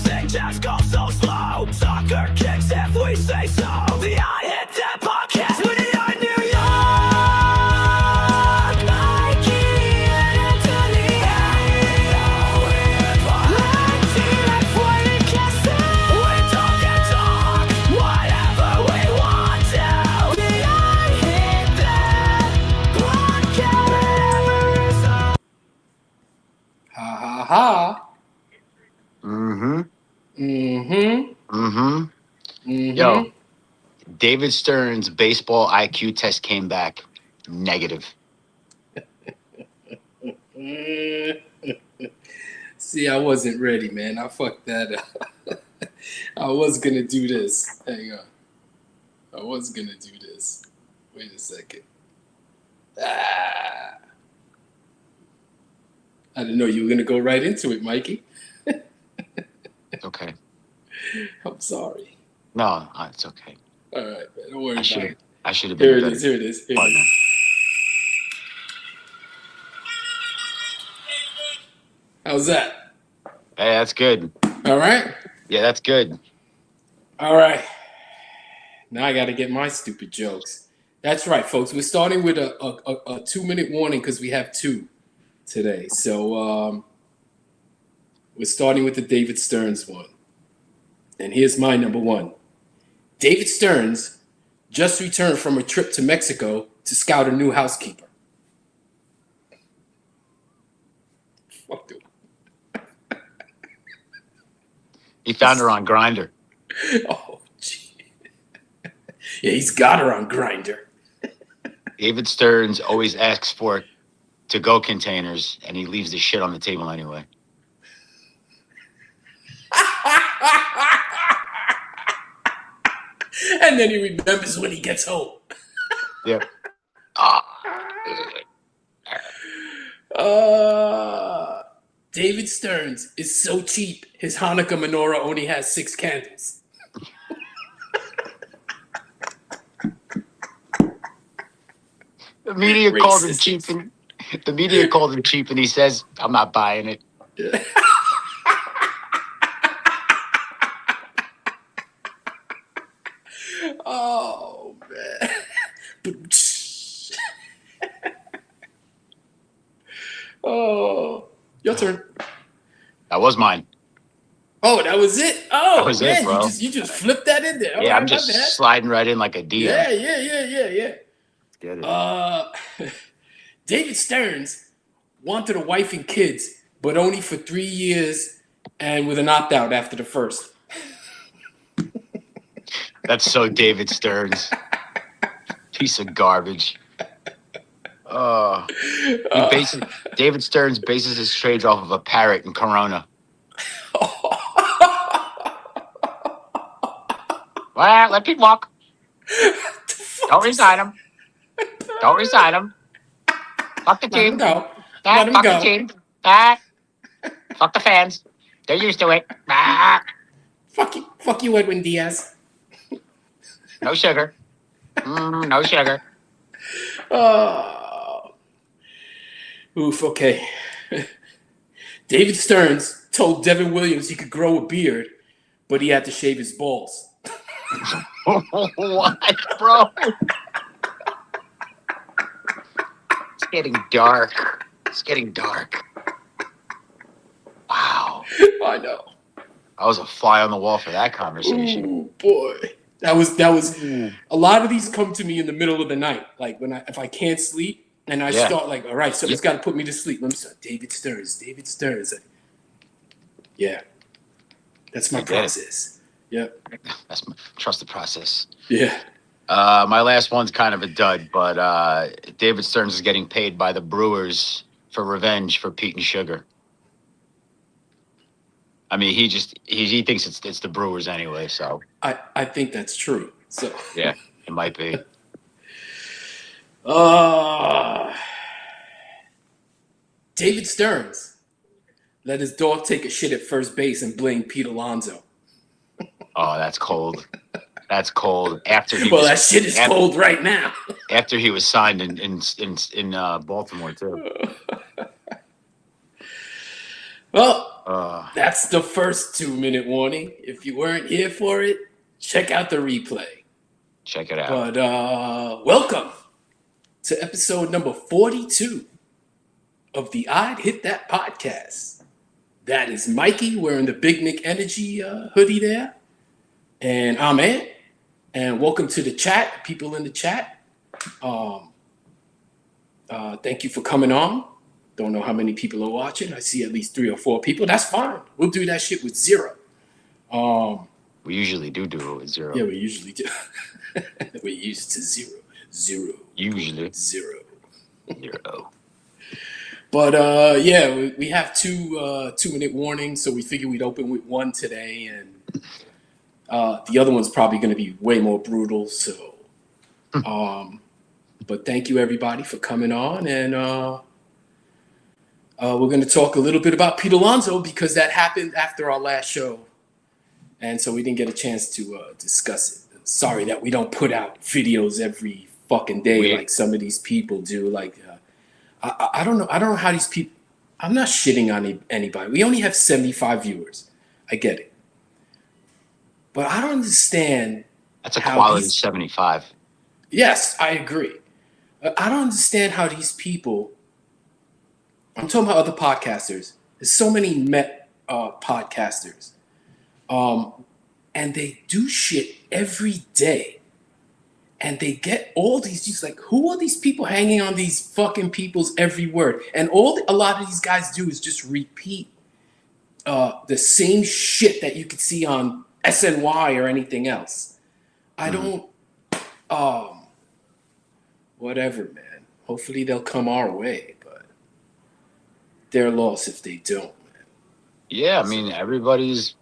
everything just goes so slow. Soccer kicks if we say so. The I Hit That Podcast with the New York, Mikey and Anthony. We talk and talk, whatever we want to. The I Hit That Podcast. Ha ha ha. Mm-hmm. Mm-hmm. Mm-hmm. Mm-hmm. Yo, David Stearns' baseball IQ test came back negative. See, I wasn't ready, man. I fucked that up. I was gonna do this. Hang on. I was gonna do this. Wait a second. I didn't know you were gonna go right into it, Mikey. Okay. I'm sorry. No, it's okay. All right, man. Don't worry I about it. should have been Here a it better is. Here it is. Here it partner. is. How's that? Hey, that's good. All right. Yeah, that's good. All right. Now I got to get my stupid jokes. That's right, folks. We're starting with a 2-minute warning because we have two today. So we're starting with the David Stearns one. And here's my number one. David Stearns just returned from a trip to Mexico to scout a new housekeeper. Fuck dude. He found her on Grindr. Oh, gee. Yeah, he's got her on Grindr. David Stearns always asks for to-go containers, and he leaves the shit on the table anyway. And then he remembers when he gets home. Yep. David Stearns is so cheap, his Hanukkah menorah only has 6 candles. The media called him Racist. cheap, and the media called him cheap, and he says, "I'm not buying it." Oh, man. Oh, your turn. That was mine. Oh, that was it? Oh, That was it, man, bro. You just flipped that in there. All Yeah, right, I'm just my bad. sliding right in like a DM. Yeah. Get it. David Stearns wanted a wife and kids, but only for 3 years and with an opt-out after the first. That's so David Stearns. Piece of garbage. David Stearns bases his trades off of a parrot in Corona. Well, let people walk. Don't resign him. Don't resign him. Fuck the Let him team. go. Let him Fuck go. the team. Fuck the fans. They're used to it. Fuck you, Edwin Diaz. No sugar. No sugar. Oof, okay. David Stearns told Devin Williams he could grow a beard, but he had to shave his balls. What, bro? It's getting dark. It's getting dark. Wow. I know. I was a fly on the wall for that conversation. Ooh, boy. That was a lot of these come to me in the middle of the night. Like if I can't sleep and I start like, all right, somebody's got to put me to sleep. Let me start. David Stearns. Yeah. That's my process. Yep. Trust the process. Yeah. My last one's kind of a dud, but David Stearns is getting paid by the Brewers for revenge for Pete and Sugar. I mean, he thinks it's the Brewers anyway, so I think that's true. So yeah, it might be. David Stearns let his dog take a shit at first base and blame Pete Alonso. Oh, that's cold. That's cold. That shit is cold right now. After he was signed in Baltimore too. Well, That's the first 2-minute warning. If you weren't here for it, check out the replay. Check it out. But welcome to episode number 42 of the I'd Hit That podcast. That is Mikey wearing the Big Nick Energy hoodie there. And I'm Ant. And welcome to the chat, people in the chat. Thank you for coming on. Don't know how many people are watching. I see at least 3 or 4 people. That's fine. We'll do that shit with 0. We usually do it with 0. Yeah, we usually do. We're used to 0. Usually. 0. 0. But yeah, we have 2-minute warnings, so we figured we'd open with 1 today, and the other one's probably going to be way more brutal. So, but thank you everybody for coming on, and we're going to talk a little bit about Pete Alonso because that happened after our last show, and so we didn't get a chance to discuss it. Sorry that we don't put out videos every fucking day like some of these people do. Like, I don't know how these people. I'm not shitting on anybody. We only have 75 viewers. I get it, but I don't understand. That's a quality 75. Yes, I agree. I don't understand how these people. I'm talking about other podcasters. There's so many podcasters, and they do shit every day, and they get all these. Like, who are these people hanging on these fucking people's every word? And a lot of these guys do is just repeat the same shit that you could see on SNY or anything else. I don't. Whatever, man. Hopefully they'll come our way, but their loss if they don't, man. Yeah, I mean everybody's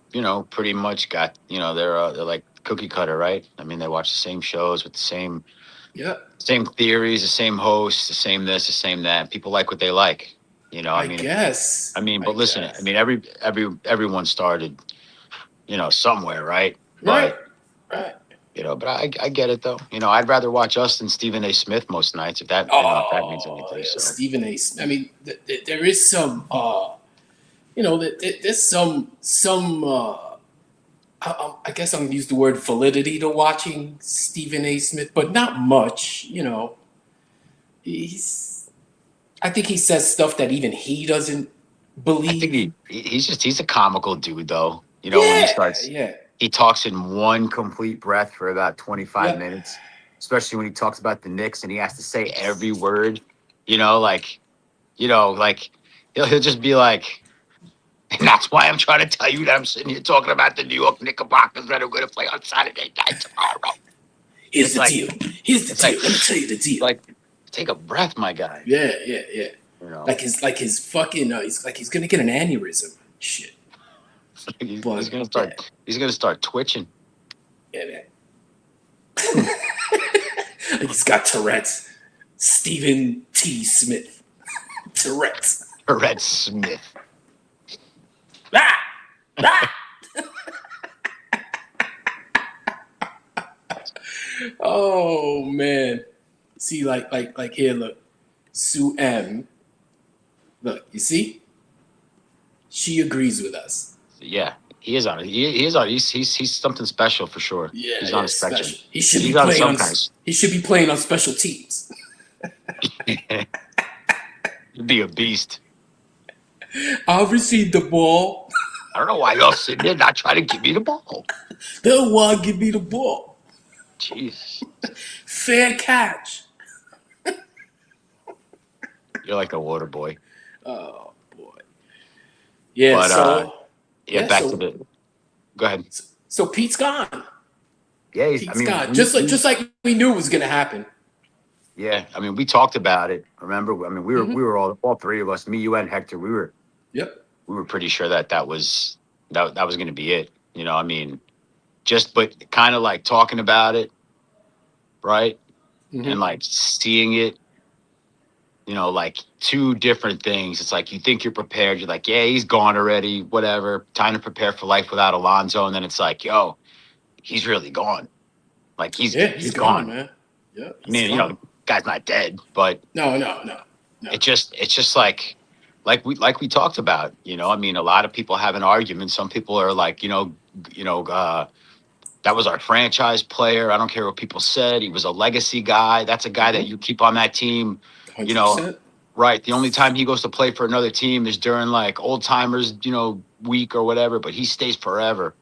pretty much got they're like cookie cutter, right? I mean they watch the same shows with the same theories, the same hosts, the same this, the same that. People like what they like, I mean, guess. I mean, but listen, I mean everyone started, somewhere, right? Right. But I get it though. I'd rather watch us than Stephen A. Smith most nights if that if that means anything. Yeah, So Stephen A. Smith. I mean, there is some, there's some. I guess I'm gonna use the word validity to watching Stephen A. Smith, but not much. I think he says stuff that even he doesn't believe. I think he's a comical dude though. When he starts. Yeah. He talks in one complete breath for about 25 minutes, especially when he talks about the Knicks and he has to say every word, he'll just be like, and that's why I'm trying to tell you that I'm sitting here talking about the New York Knickerbockers that are going to play on Saturday night tomorrow. Here's the deal. Let me tell you the deal. Like, take a breath, my guy. Yeah. Like his fucking, he's going to get an aneurysm. Shit. He's gonna start twitching. Yeah, man. He's got Tourette's. Stephen T. Smith. Tourette's. Tourette's Smith. Oh man. See, like here, look. Sue M. Look, you see? She agrees with us. Yeah, he is on it. He is on it. He's something special for sure. Yeah, he's on a spectrum. Special. He should be playing on. He should be playing on special teams. He'd be a beast. I'll receive the ball. I don't know why y'all sitting there not trying to give me the ball. They'll want to give me the ball. Jeez. Fair catch. You're like a water boy. Oh boy. Yeah. But, back to the. Go ahead. So Pete's gone. Yeah, Pete's gone. Just like we knew it was going to happen. Yeah, I mean, we talked about it. Remember? I mean, we were all 3 of us, me, you, and Hector. We were pretty sure that was going to be it. I mean, but kind of like talking about it, right? Mm-hmm. And like seeing it. Like 2 different things. It's like you think you're prepared. You're like, yeah, he's gone already. Whatever. Time to prepare for life without Alonso. And then it's like, yo, he's really gone. Like he's gone, man. Yeah. I mean, the guy's not dead, but no. It's just like like we talked about, I mean, a lot of people have an argument. Some people are like, that was our franchise player. I don't care what people said. He was a legacy guy. That's a guy that you keep on that team, you know, 100%. right. The only time he goes to play for another team is during like old timers, week or whatever, but he stays forever.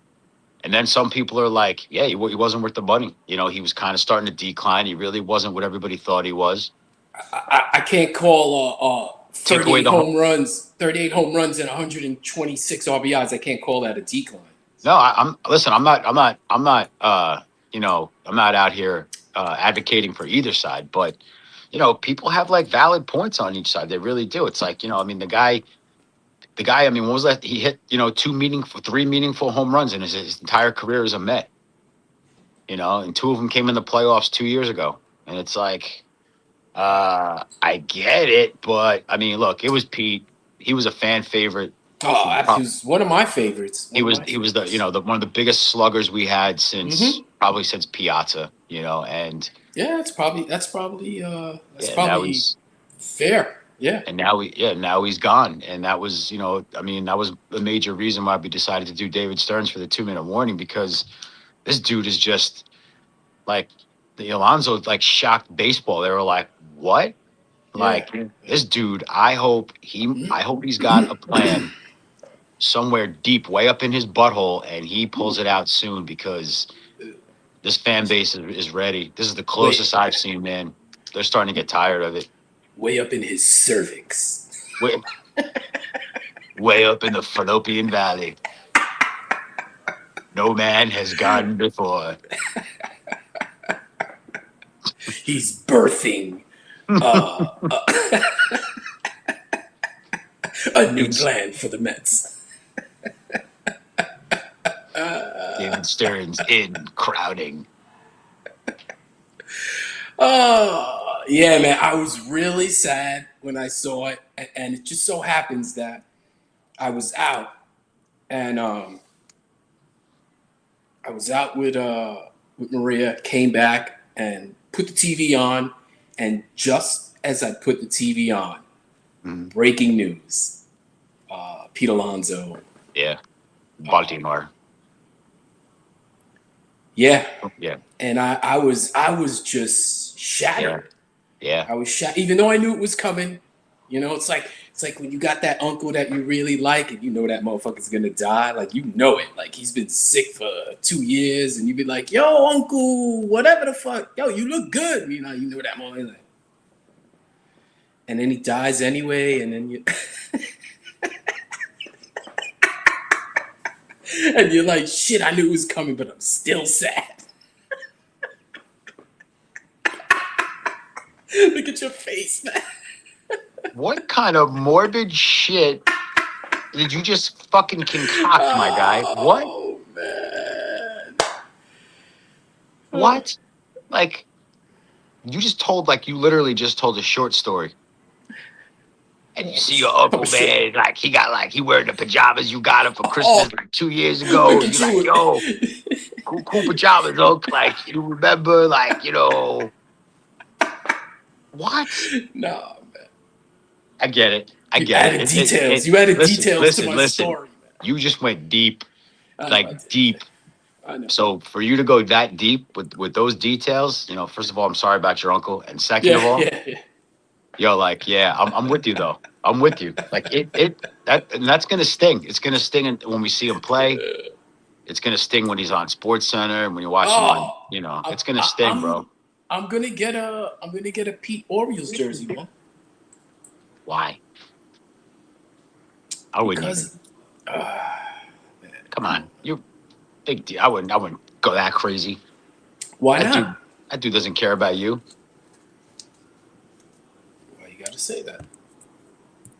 And then some people are like, yeah, he wasn't worth the money. He was kind of starting to decline. He really wasn't what everybody thought he was. I can't call Take away 38 home runs, 38 home runs and 126 RBIs. I can't call that a decline. No, listen, I'm not out here advocating for either side, but people have like valid points on each side. They really do. It's like, I mean, the guy, I mean, what was that? He hit, three meaningful home runs in his entire career as a Met, and two of them came in the playoffs 2 years ago. And it's like, I get it, but I mean, look, it was Pete. He was a fan favorite. Oh, he was one of my favorites. He was the one of the biggest sluggers we had since Piazza, and yeah, that's probably fair. Yeah. And now he's gone. And that was, I mean, that was a major reason why we decided to do David Stearns for the 2-minute warning, because this dude is just like the Alonso, like shocked baseball. They were like, what? Yeah. Like this dude, I hope he's got a plan somewhere deep, way up in his butthole, and he pulls it out soon, because this fan base is ready. This is the closest I've seen, man. They're starting to get tired of it. Way up in his cervix. Way up in the fallopian valley. No man has gone before. He's birthing a new plan for the Mets. David Stearns in crowding. Oh, yeah, man. I was really sad when I saw it. And it just so happens that I was out. And I was out with Maria, came back and put the TV on. And just as I put the TV on, breaking news. Pete Alonso. Yeah. Baltimore. Yeah. Yeah. And I was just shattered. Yeah. I was shattered, even though I knew it was coming. It's like when you got that uncle that you really like, and that motherfucker's gonna die. Like, it. Like, he's been sick for 2 years, and you be like, "Yo, uncle, whatever the fuck, yo, you look good." You know that motherfucker. Like, and then he dies anyway, and then you. And you're like, shit, I knew it was coming, but I'm still sad. Look at your face, man. What kind of morbid shit did you just fucking concoct, my guy? What? Oh, man. What? Like, you literally just told a short story. And you see your uncle, man, like he wearing the pajamas you got him for Christmas like 2 years ago. You're like, yo, cool pajamas, look. Like, you remember, like, what? No, man. I get it. You added details to my story, man. You just went deep, deep. I know. So for you to go that deep with those details, first of all, I'm sorry about your uncle. And second of all, yo, like, yeah, I'm with you though. I'm with you. Like that's gonna sting. It's gonna sting when we see him play. It's gonna sting when he's on Sports Center and when you watch him on. It's gonna sting, bro. I'm gonna get a Pete Orioles jersey, man. Why? I wouldn't. Because, come on, you big deal. I wouldn't go that crazy. Why not? That dude doesn't care about you. Why you gotta say that?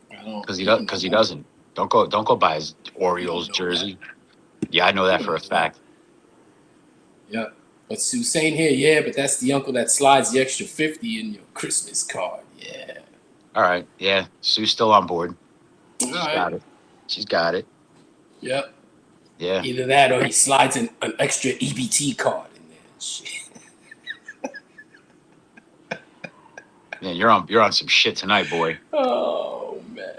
Because he doesn't. Don't go buy his Orioles jersey. Yeah, I know that for a fact. Yeah. But Sue's saying here, yeah, but that's the uncle that slides the extra 50 in your Christmas card. Yeah. All right. Yeah. Sue's still on board. Got it. She's got it. Yep. Yeah. Either that or he slides an extra EBT card in there. Shit. Yeah, you're on some shit tonight, boy. Oh, man.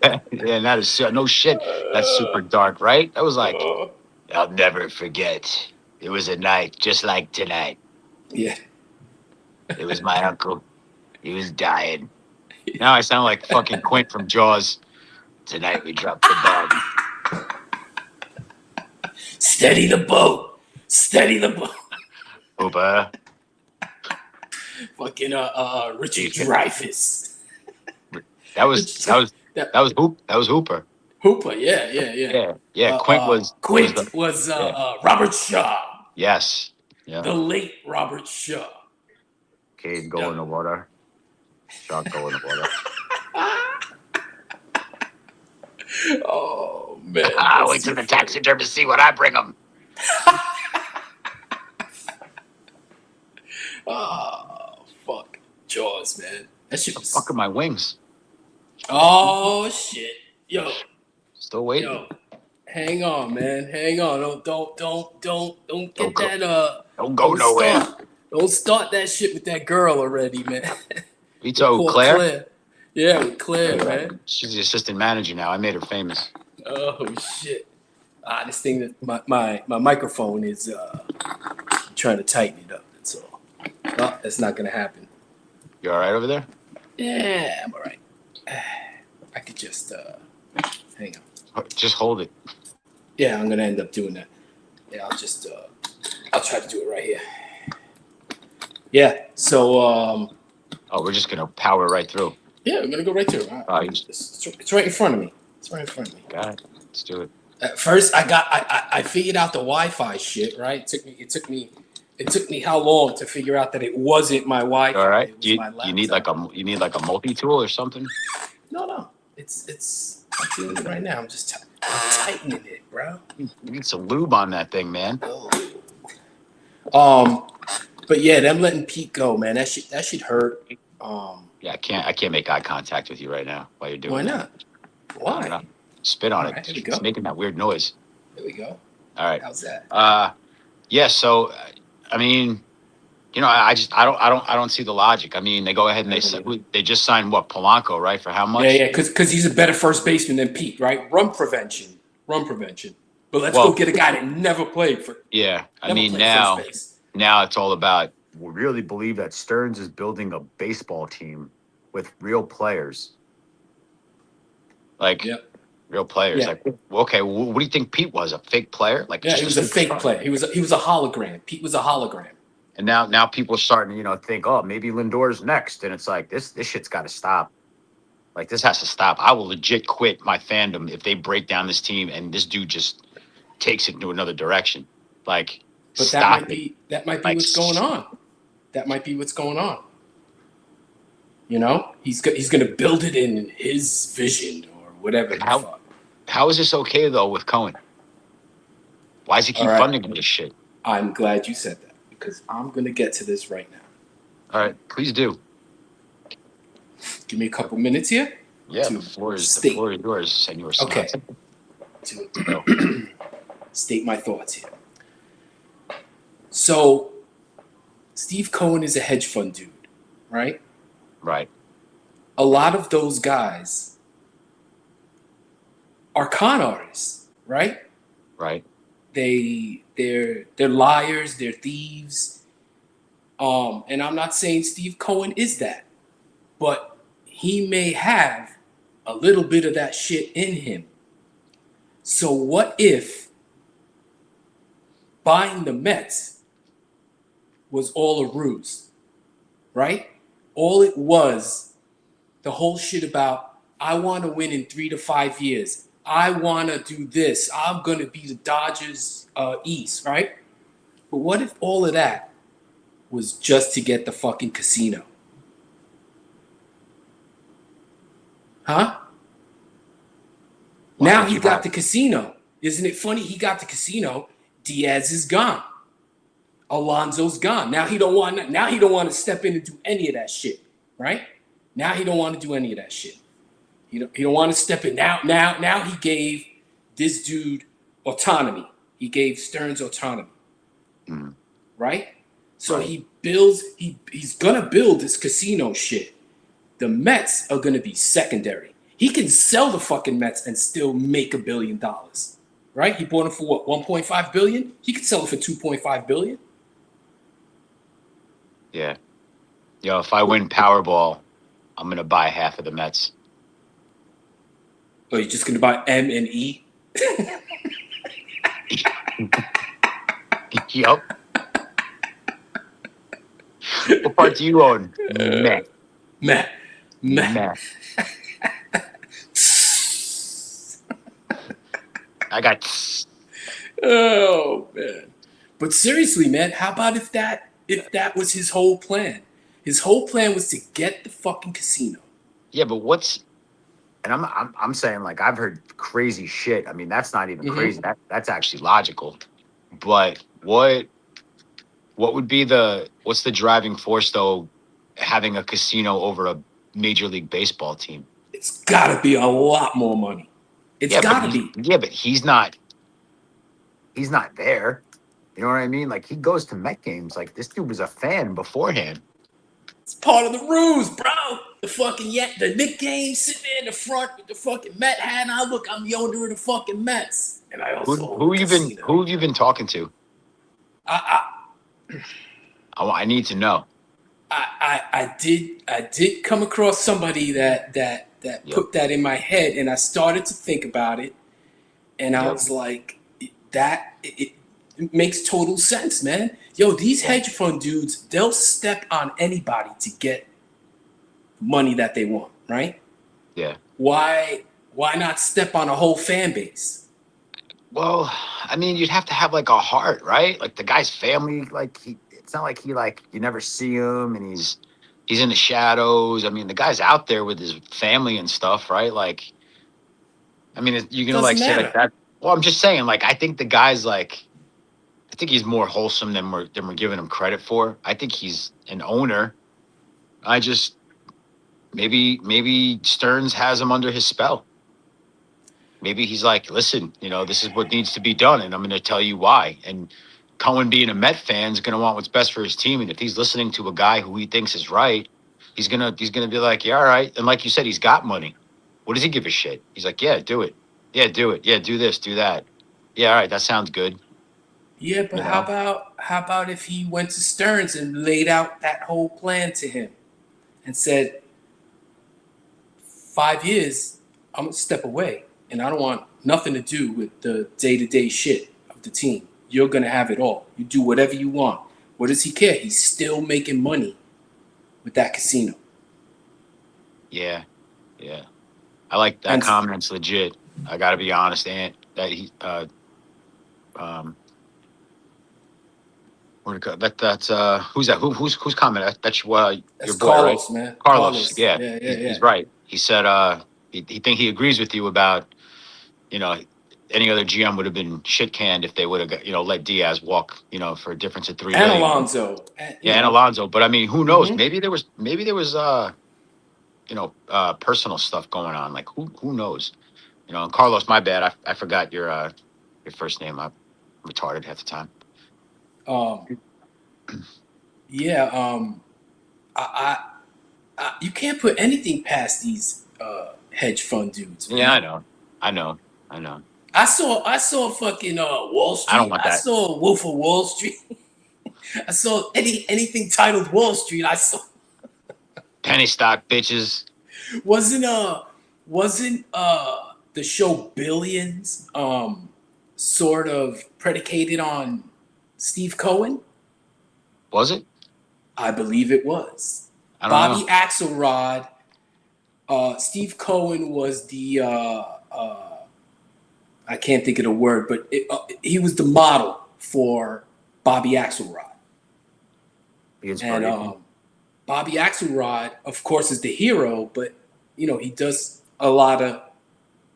And that is no shit. That's super dark, right? That was like, Uh, I'll never forget. It was a night just like tonight. yeah. It was my uncle. He was dying. Now I sound like fucking Quint from Jaws. Tonight we dropped the bomb. Steady the boat. Steady the boat. Hooper. Fucking Richard Jeez. Dreyfuss. That was Hooper. Hooper, yeah. Yeah. Quint was Robert Shaw. Yes. Yeah. The late Robert Shaw. Cade go in the water. Shark go in the water. Oh man! Wait till the taxidermist see what I bring them. Oh fuck, Jaws, man. That shit was Fucking my wings. Oh shit, yo. Still waiting. Yo, hang on, man. Hang on. Don't get that. Don't go nowhere. Don't start that shit with that girl already, man. You told Claire? Yeah, with Claire, man. She's the assistant manager now. I made her famous. Oh shit. This thing that my microphone is trying to tighten it up. That's all. Well, that's not gonna happen. You all right over there? Yeah, I'm all right. I could just hang on. Just hold it. Yeah, I'm gonna end up doing that. Yeah, I'll try to do it right here. Yeah. So we're just gonna power right through. Yeah, I'm gonna go right through. It's right in front of me. It's right in front of me. Got it. Let's do it. At first, I figured out the Wi-Fi shit. Right? It took me how long to figure out that it wasn't my Wi-Fi. All right. You need like a multi-tool or something? No. It's I'm doing it right now. I'm just tightening it, bro. You need some lube on that thing, man. But yeah, them letting Pete go, man. That shit hurt. Yeah, I can't make eye contact with you right now while you're doing Why that. not? Why? No. Spit on All it. right, here we go. It's making that weird noise. There we go. All right. How's that? Yeah. So, I mean, I don't see the logic. I mean, they go ahead and they just signed Polanco, right? For how much? Yeah, because he's a better first baseman than Pete, right? Run prevention. But let's go get a guy that never played for. Yeah, I mean now it's all about. We really believe that Stearns is building a baseball team with real players. Real players. Yeah. Like, okay, what do you think Pete was? A fake player? Like, yeah, he was a fake player. He was a hologram. Pete was a hologram. And now people are starting to, think, oh, maybe Lindor's next. And it's like, this shit's got to stop. Like, this has to stop. I will legit quit my fandom if they break down this team and this dude just takes it into another direction. Like, but stop that might be what's going on. That might be what's going on. He's going to build it in his vision or whatever. How is this okay, though, with Cohen? Why does he keep funding this shit? I'm glad you said that because I'm going to get to this right now. All right, please do. Give me a couple minutes here. Yeah, the floor is yours, Senor. Okay. To state my thoughts here. So, Steve Cohen is a hedge fund dude, right? Right. A lot of those guys are con artists, right? Right. They're liars, they're thieves. And I'm not saying Steve Cohen is that, but he may have a little bit of that shit in him. So what if buying the Mets was all a ruse, right? All it was, the whole shit about, I want to win in 3 to 5 years. I want to do this. I'm going to be the Dodgers East, right? But what if all of that was just to get the fucking casino? Huh? Now he got the casino. Isn't it funny? He got the casino. Diaz is gone. Alonso's gone. Now he don't want to step in and do any of that shit, right? Now he don't want to do any of that shit. He don't want to step in. Now he gave this dude autonomy. He gave Stearns autonomy. Mm-hmm. Right? So he's gonna build this casino shit. The Mets are gonna be secondary. He can sell the fucking Mets and still make $1 billion, right? He bought him for what, 1.5 billion? He could sell it for 2.5 billion. Yeah. Yo, if I win Powerball, I'm gonna buy half of the Mets. Or you're just gonna buy M and E? Yup. What part do you own? Met. Matt. Met. I got. Oh man. But seriously, man, how about if that was his whole plan? His whole plan was to get the fucking casino. Yeah, but what's? And I'm saying, like, I've heard crazy shit. I mean, that's not even crazy. That's actually logical. But what would be what's the driving force though? Having a casino over a Major League Baseball team. It's gotta be a lot more money. It's gotta be. Yeah, but he's not there. You know what I mean? Like, he goes to Met games. Like, this dude was a fan beforehand. It's part of the rules, bro. The fucking the Knicks game, sitting there in the front with the fucking Met hat. And I'm the owner of the fucking Mets. And I also who have you been talking to? I need to know. I did come across somebody that put that in my head, and I started to think about it, and I was like, it makes total sense, man. Yo, these hedge fund dudes, they'll step on anybody to get money that they want, right? Yeah. Why not step on a whole fan base? Well, I mean, you'd have to have like a heart, right? Like, the guy's family, like, it's not like you never see him and he's in the shadows. I mean, the guy's out there with his family and stuff, right? Like, I mean, you're gonna like say like that. Well, I'm just saying, like, I think the guy's like, I think he's more wholesome than we're giving him credit for. I think he's an owner. I just maybe Stearns has him under his spell. Maybe he's like, listen, this is what needs to be done, and I'm going to tell you why. And Cohen, being a Met fan, is going to want what's best for his team. And if he's listening to a guy who he thinks is right, he's gonna be like, yeah, all right. And like you said, he's got money. What does he give a shit? He's like, yeah, do it. Yeah, do it. Yeah, do this, do that. Yeah, all right, that sounds good. Yeah, but how about if he went to Stearns and laid out that whole plan to him and said, 5 years, I'm gonna step away, and I don't want nothing to do with the day-to-day shit of the team. You're gonna have it all. You do whatever you want. What does he care? He's still making money with that casino. Yeah. I like that comment's legit. I gotta be honest, Ant. That he that's who's that? Who's comment? That's your boy, Carlos, right? Man. Carlos. Yeah. He's right. He said he agrees with you about, any other GM would have been shit canned if they would have let Diaz walk, for a difference of $3 million. And Alonso. And Alonso. But I mean, who knows? Maybe there was personal stuff going on. Like, who knows? And Carlos, my bad. I forgot your first name. I'm retarded half the time. You can't put anything past these hedge fund dudes. Man. Yeah, I know. I saw fucking Wall Street. I don't want that. I saw Wolf of Wall Street. I saw anything titled Wall Street. I saw penny stock bitches. Wasn't the show Billions sort of predicated on Steve Cohen? Was it? I believe it was. I don't Bobby know. Axelrod. Steve Cohen was the I can't think of the word, but he was the model for Bobby Axelrod. And Bobby Axelrod, of course, is the hero, but he does a lot of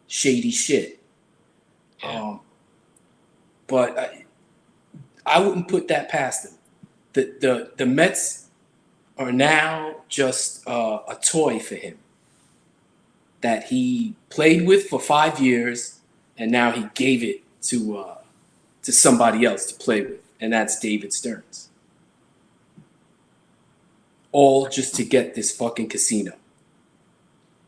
shady shit. Yeah. But I wouldn't put that past him. The Mets are now just a toy for him that he played with for 5 years, and now he gave it to somebody else to play with, and that's David Stearns. All just to get this fucking casino.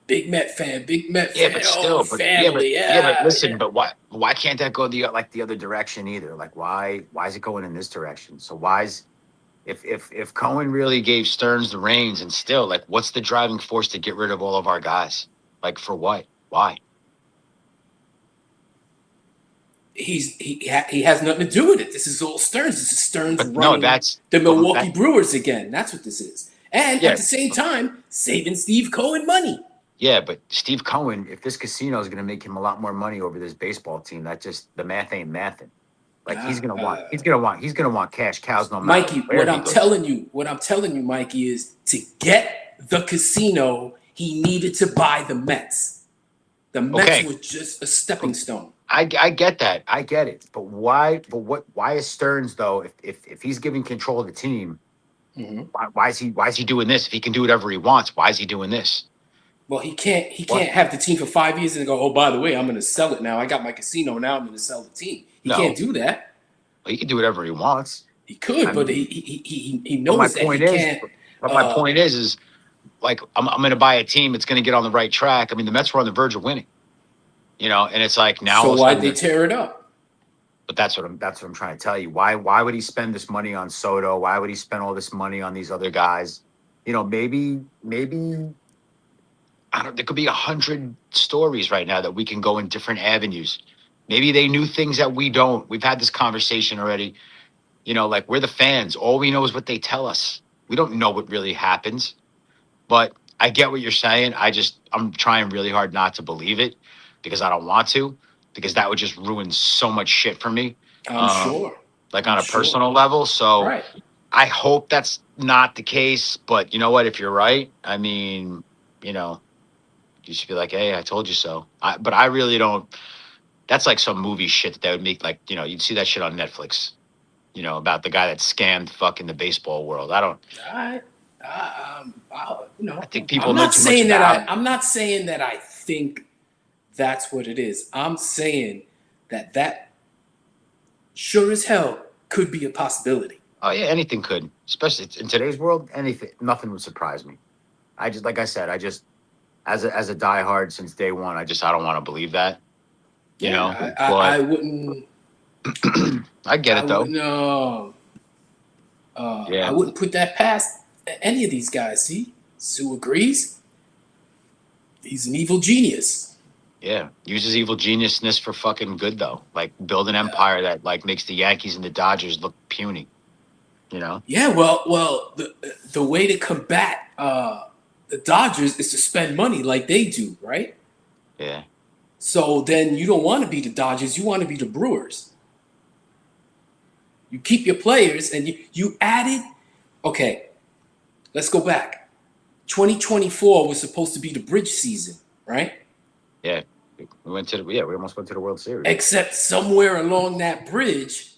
$1 big Met fan. Yeah, but still, Oh, family. Yeah, but listen, but why can't that go the other direction either? Like why is it going in this direction? So why is if Cohen really gave Stearns the reins and still like what's the driving force to get rid of all of our guys? Like for what? Why? He has nothing to do with it. This is all Stearns. This is Stearns But no, running the Milwaukee that, Brewers again. That's what this is. And yeah, at the same time, saving Steve Cohen money. yeah, but Steve Cohen, if this casino is going to make him a lot more money over this baseball team, that just the math ain't mathing. Like he's gonna want cash cows no matter. Mikey, what I'm telling you, Mikey, is to get the casino, he needed to buy the Mets. The Mets were just a stepping stone. I get that. I get it. But why? But what? Why is Stearns though? If he's giving control of the team, why is he doing this? If he can do whatever he wants, why is he doing this? Well, he can't have the team for 5 years and go, oh, by the way, I'm going to sell it now. I got my casino now. I'm going to sell the team. He can't do that. Well, he can do whatever he wants. He could, but he knows that he can't. But my point is like I'm going to buy a team that's going to get on the right track. I mean, the Mets were on the verge of winning. You know, and it's like now. So why'd they tear it up? But that's what I'm trying to tell you. Why would he spend this money on Soto? Why would he spend all this money on these other guys? You know, maybe I don't. There could be 100 stories right now that we can go in different avenues. Maybe they knew things that we don't. We've had this conversation already. You know, like we're the fans. All we know is what they tell us. We don't know what really happens. But I get what you're saying. I'm trying really hard not to believe it because I don't want to, because that would just ruin so much shit for me. I'm sure. Like on a personal level. So right. I hope that's not the case. But you know what? If you're right, I mean, you know, you should be like, hey, I told you so. But I really don't. That's like some movie shit that they would make. Like, you know, you'd see that shit on Netflix, you know, about the guy that scammed fucking the baseball world. I don't. You know, I think people I'm know not too saying much that about I'm not saying that I think that's what it is. I'm saying that sure as hell could be a possibility. Oh yeah, anything could, especially in today's world. Nothing would surprise me. Like I said, as a diehard since day one, I don't want to believe that. You know, I wouldn't. I get it though. No. I wouldn't put that past any of these guys. See, Sue agrees. He's an evil genius. Yeah, uses evil geniusness for fucking good though. Like build an empire that like makes the Yankees and the Dodgers look puny. You know? Yeah, well, the way to combat the Dodgers is to spend money like they do, right? Yeah. So then you don't want to be the Dodgers, you want to be the Brewers. You keep your players and you added, okay, let's go back. 2024 was supposed to be the bridge season, right? Yeah. We almost went to the World Series. Except somewhere along that bridge,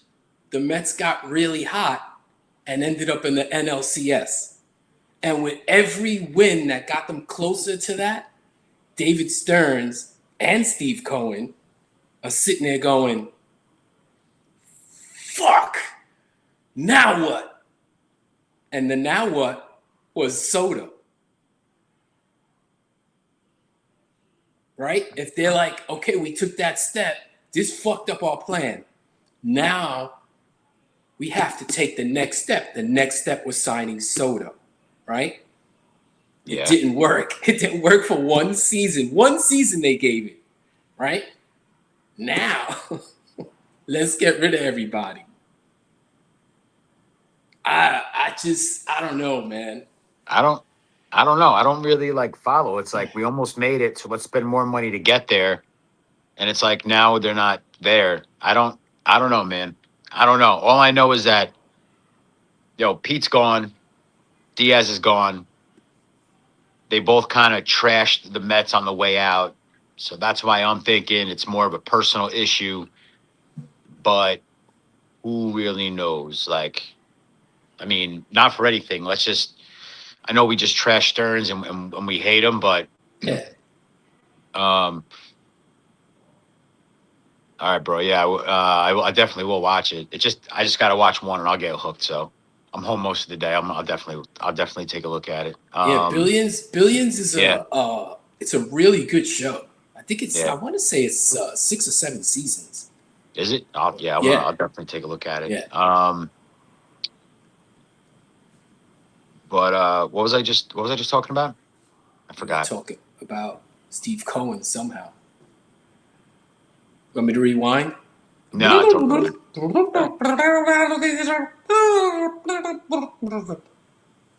the Mets got really hot and ended up in the NLCS. And with every win that got them closer to that, David Stearns and Steve Cohen are sitting there going, fuck, now what? And the now what was Soto. Right? If they're like, okay, we took that step, this fucked up our plan. Now we have to take the next step. The next step was signing Soto, right? Yeah. It didn't work. It didn't work for one season. One season they gave it, right? Now, let's get rid of everybody. I don't know, man. I don't know. I don't really like follow. It's like we almost made it, so let's spend more money to get there. And it's like now they're not there. I don't know, man. I don't know. All I know is that Pete's gone. Diaz is gone. They both kind of trashed the Mets on the way out. So that's why I'm thinking it's more of a personal issue. But who really knows? Like, I mean, not for anything. I know we just trash Stearns and we hate him, but yeah. All right, bro. Yeah, I definitely will watch it. I just got to watch one and I'll get hooked. So I'm home most of the day. I'll definitely take a look at it. Billions is It's a really good show. I think it's. Yeah. I want to say it's 6 or 7 seasons. Is it? Yeah. I'll definitely take a look at it. Yeah. But what was I just talking about? I forgot. Talking about Steve Cohen somehow. Want me to rewind? No, I totally.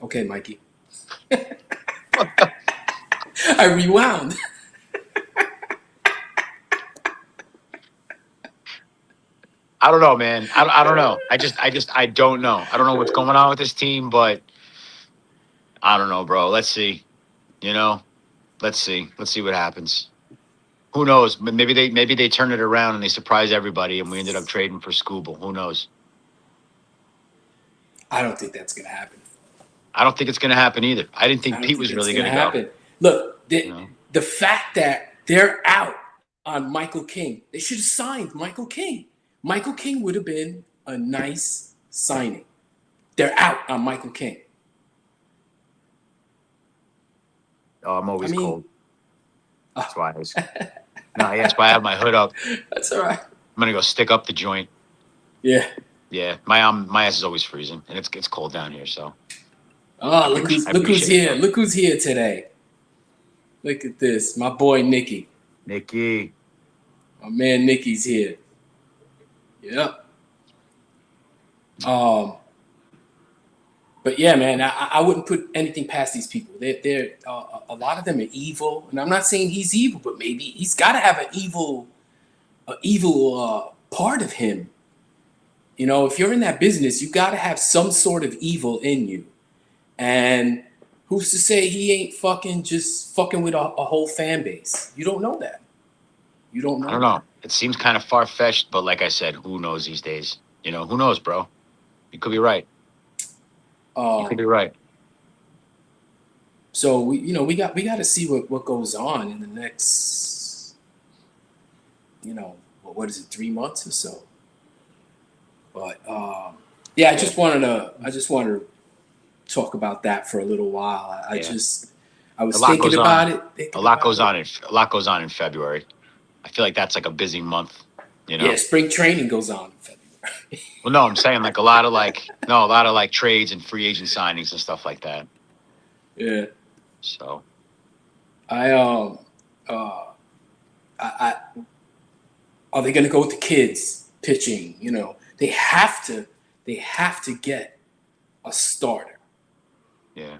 Okay, Mikey. I rewound. I don't know, man. I don't know. I don't know. I don't know what's going on with this team, but I don't know, bro. Let's see. Let's see. Let's see what happens. Who knows? Maybe they turn it around and they surprise everybody, and we ended up trading for Scooble. Who knows? I don't think that's gonna happen. I don't think it's gonna happen either. I didn't think Pete was really gonna happen. go. Look, the fact that they're out on Michael King, they should have signed Michael King. Michael King would have been a nice signing. They're out on Michael King. Oh, I'm always cold. That's why I was. That's why I have my hood up. That's all right. I'm gonna go stick up the joint. Yeah. Yeah. My ass is always freezing, and it's cold down here. So. Oh, look who's here! Look who's here today. Look at this, my boy Nicky. Nicky. My man Nicky's here. Yep. But yeah, man, I wouldn't put anything past these people. They're a lot of them are evil, and I'm not saying he's evil, but maybe he's got to have an evil part of him. If you're in that business, you got to have some sort of evil in you. And who's to say he ain't fucking with a whole fan base? You don't know that. You don't know. I don't know. It seems kind of far-fetched, but like I said, who knows these days? Who knows, bro? You could be right. You could be right. So we got to see what goes on in the next, what is it, 3 months or so. But I just wanted to talk about that for a little while. I was thinking about it. A lot goes on in February. I feel like that's like a busy month. Yeah, spring training goes on in February. Well, no, I'm saying like a lot of trades and free agent signings and stuff like that. Yeah. So. Are they going to go with the kids pitching? They have to get a starter. Yeah.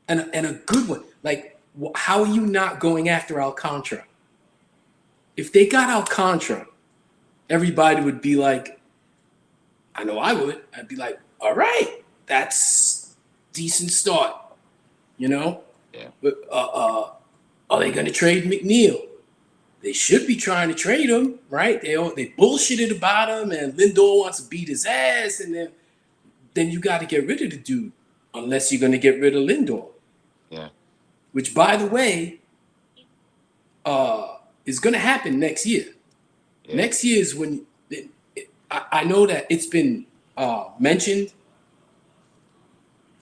And a good one. Like, how are you not going after Alcantara? If they got Alcantara, everybody would be like, I know I would. I'd be like, all right, that's decent start. Yeah. But are they going to trade McNeil? They should be trying to trade him, right? They bullshitted about him, and Lindor wants to beat his ass, and then you got to get rid of the dude, unless you're going to get rid of Lindor. Yeah. Which, by the way, is going to happen next year. Yeah. Next year is when I know that it's been mentioned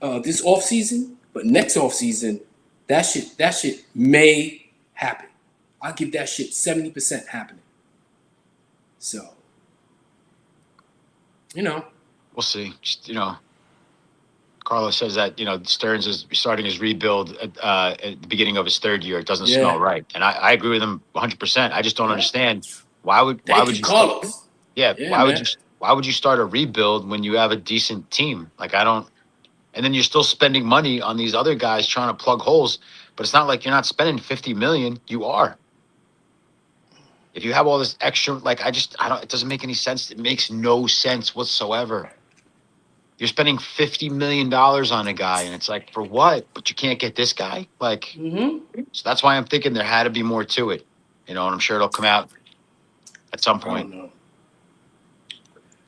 this offseason, but next offseason, that shit may happen. I'll give that shit 70% happening. So, we'll see. Just, Carlos says that, Stearns is starting his rebuild at the beginning of his third year. It doesn't smell right. And I agree with him 100%. I just don't understand why would you Carlos? Why would you start a rebuild when you have a decent team? Like, I don't. And then you're still spending money on these other guys trying to plug holes, but it's not like you're not spending $50 million. You are. If you have all this extra, like, it doesn't make any sense. It makes no sense whatsoever. You're spending $50 million on a guy, and it's like, for what? But you can't get this guy? Like, So that's why I'm thinking there had to be more to it. And I'm sure it'll come out at some point.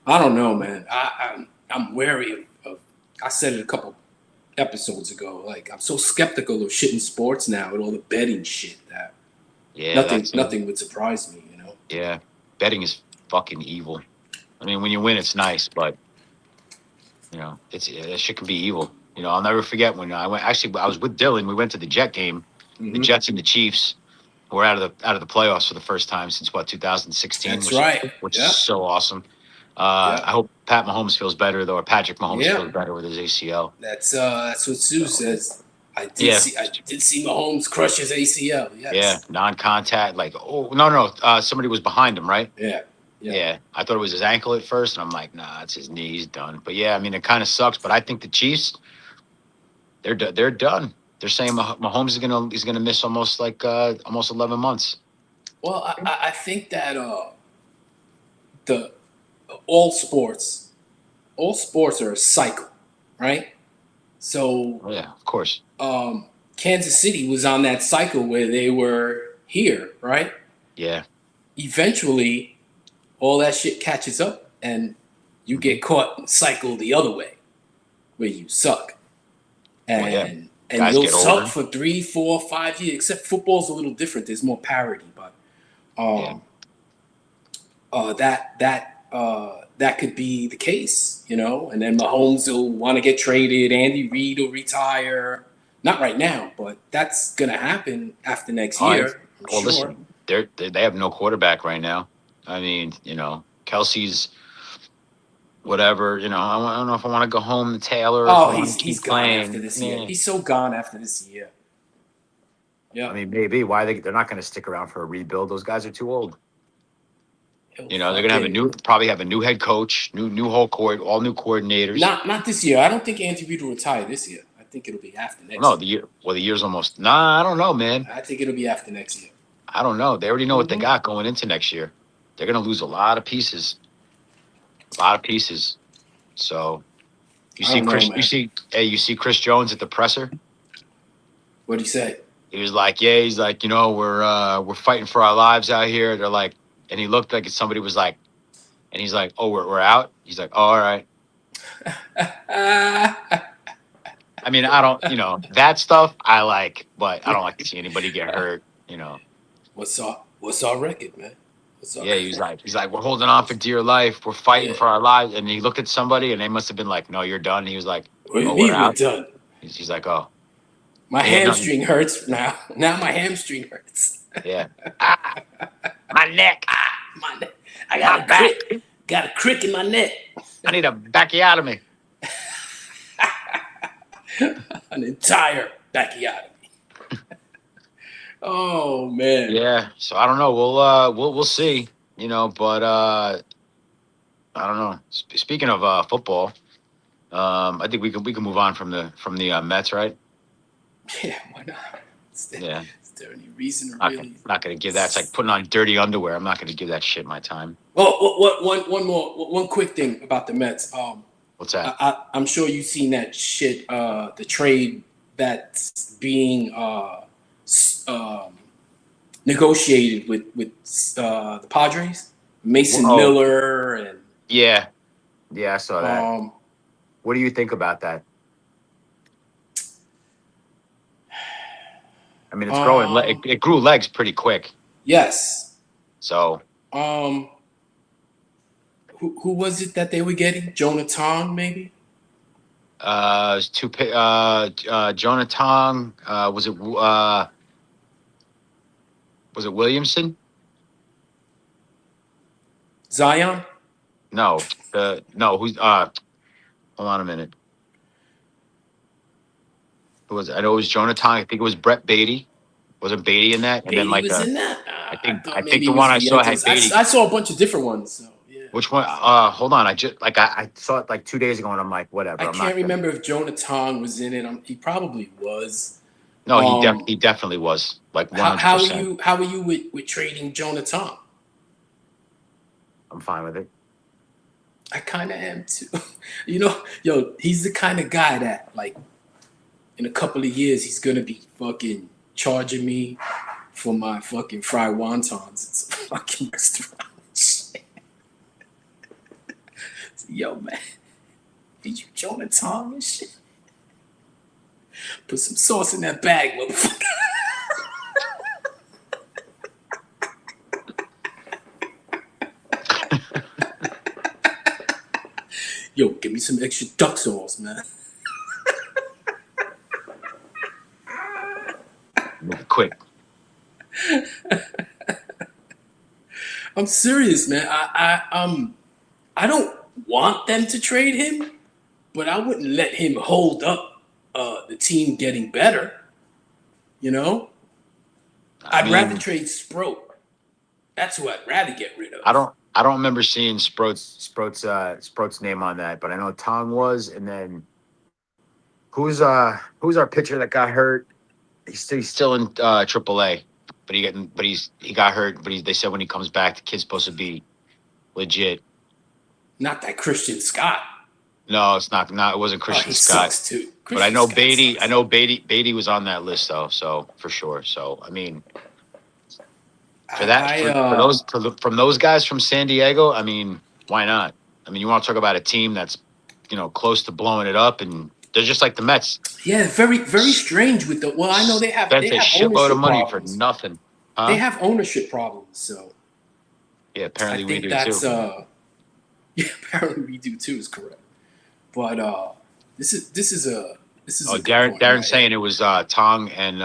I don't know, man. I'm wary of I said it a couple episodes ago. Like, I'm so skeptical of shit in sports now with all the betting shit that nothing would surprise me, Yeah. Betting is fucking evil. I mean, when you win, it's nice, but that shit can be evil. I'll never forget when I was with Dylan. We went to the Jet game, the Jets and the Chiefs were out of the playoffs for the first time since 2016. That's right. Which is so awesome. Yeah. I hope Pat Mahomes feels better though, or Patrick Mahomes Yeah. feels better with his ACL. That's what Sue says. I did see Mahomes crush his ACL. Yes. Yeah, non-contact. Like, oh no, somebody was behind him, right? Yeah. I thought it was his ankle at first, and I'm like, nah, it's his knee. He's done. But yeah, I mean, it kind of sucks. But I think the Chiefs, they're done. They're saying Mahomes is gonna miss almost 11 months. Well, I think that all sports are a cycle, right? So yeah, of course. Kansas City was on that cycle where they were here, right? Yeah. Eventually, all that shit catches up, and you get caught and cycle the other way, where you suck, and you'll suck for 3, 4, 5 years. Except football's a little different. There's more parity, but that could be the case, you know. And then Mahomes will want to get traded. Andy Reid will retire. Not right now, but that's gonna happen after next year. Well, listen, they have no quarterback right now. I mean, you know, Kelsey's whatever. You know, I don't know if I want to go home to Taylor. Oh, he's gone after this year. He's so gone after this year. Yeah. I mean, maybe they're not going to stick around for a rebuild. Those guys are too old. You know, they're going to probably have a new head coach, new whole court, all new coordinators. Not this year. I don't think Andy Reid will retire this year. I think it'll be after next. No, the year's almost. Nah, I don't know, man. I think it'll be after next year. I don't know. They already know what they got going into next year. They're going to lose a lot of pieces. So you see Chris Jones at the presser. What'd he say? He was like, you know, we're fighting for our lives out here. They're like, and he looked like somebody was like, and he's like, oh, we're out. He's like, oh, all right. I mean, I don't, you know, that stuff I like, but I don't like to see anybody get hurt. You know. What's our record, man? He's like, we're holding on for dear life. We're fighting for our lives. And he looked at somebody, and they must have been like, no, you're done. And he was like, we're done. He's like, oh. My hamstring hurts now. Now my hamstring hurts. Yeah. My neck. My neck. I got a crick in my neck. I need a backiotomy. An entire backiotomy. Oh man. Yeah. So I don't know. We'll see. You know, but I don't know. Speaking of football, I think we can move on from the Mets, right? Yeah. Why not? Is there any reason? I'm not going to give that. It's like putting on dirty underwear. I'm not going to give that shit my time. Oh, one quick thing about the Mets. What's that? I'm sure you've seen that shit. The trade that's being negotiated with the Padres, Mason Miller, and yeah, I saw that. What do you think about that? I mean, it's growing. It grew legs pretty quick. Yes. So. Who was it that they were getting? Jonathan, maybe. Jonathan. Was it Williamson? Zion? No. Who's? Hold on a minute. Who was it? I know it was Jonathan. I think it was Brett Beatty. Wasn't Beatty in that? And Beatty was in that. I think the one I saw had Beatty. I saw a bunch of different ones. So, yeah. Which one? Hold on. I saw it like 2 days ago, and I'm like, whatever. I can't remember if Jonathan was in it. He probably was. No, he definitely was. Like 100%. How are you with trading Jonathan? I'm fine with it. I kind of am too. You know, he's the kind of guy that, like, in a couple of years, he's gonna be fucking charging me for my fucking fried wontons. It's a fucking restaurant. Yo, man, did you Jonathan and shit? Put some sauce in that bag, motherfucker. Yo, give me some extra duck sauce, man. quick. I'm serious, man. I don't want them to trade him, but I wouldn't let him hold up the team getting better. You know, I'd rather trade Sproat. That's who I'd rather get rid of. I don't remember seeing Sproat's name on that, but I know Tong was, and then who's our pitcher that got hurt? He's still in AAA, but he got hurt. But they said when he comes back, the kid's supposed to be legit. Not that Christian Scott. No, it's not. It wasn't Christian he Scott. Sucks too. But I know Beatty. I know Beatty was on that list though, so for sure. So I mean, from those guys from San Diego, I mean, why not? I mean, you want to talk about a team that's close to blowing it up, and they're just like the Mets. Yeah, very very strange with the. Well, I know they have a shitload of money problems. for nothing. Huh? They have ownership problems, so. Yeah, apparently we do too. Yeah, apparently we do too. Is correct. But this is a Darren's saying it was Tong and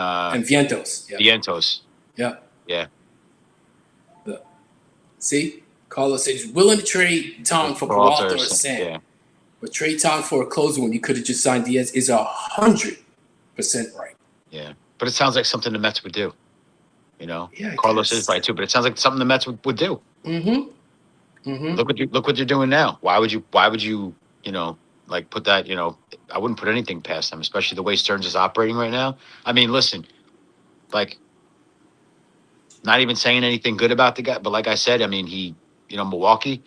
Vientos. Yeah. Vientos. Yeah. Yeah. See, Carlos says he's willing to trade Tong for Peralta or Sam, yeah. but trade Tong for a closer when you could have just signed Diaz is 100% right. Yeah, but it sounds like something the Mets would do. Yeah, Carlos is right too, but it sounds like something the Mets would do. Mm-hmm. Mm-hmm. Look what you're doing now. Why would you put that, I wouldn't put anything past them, especially the way Stearns is operating right now. I mean, listen, not even saying anything good about the guy, but like I said, I mean, he, Milwaukee,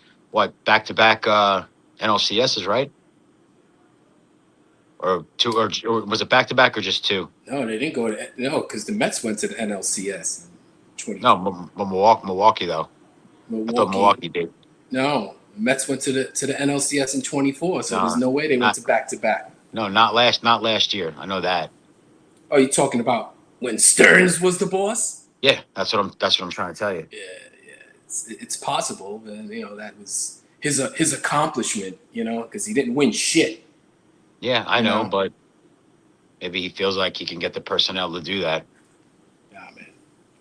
back-to-back NLCSs, right? Or two, or was it back-to-back or just two? No, they didn't go to, because the Mets went to the NLCS. No, Milwaukee though. I thought Milwaukee did. No, the Mets went to the NLCS in 24, so there's no way they went to back-to-back. No, not last year. I know that. Oh, you talking about when Stearns was the boss? Yeah, that's what I'm trying to tell you. Yeah, it's possible. That was his accomplishment. Because he didn't win shit. Yeah, I know, but maybe he feels like he can get the personnel to do that. Nah, man.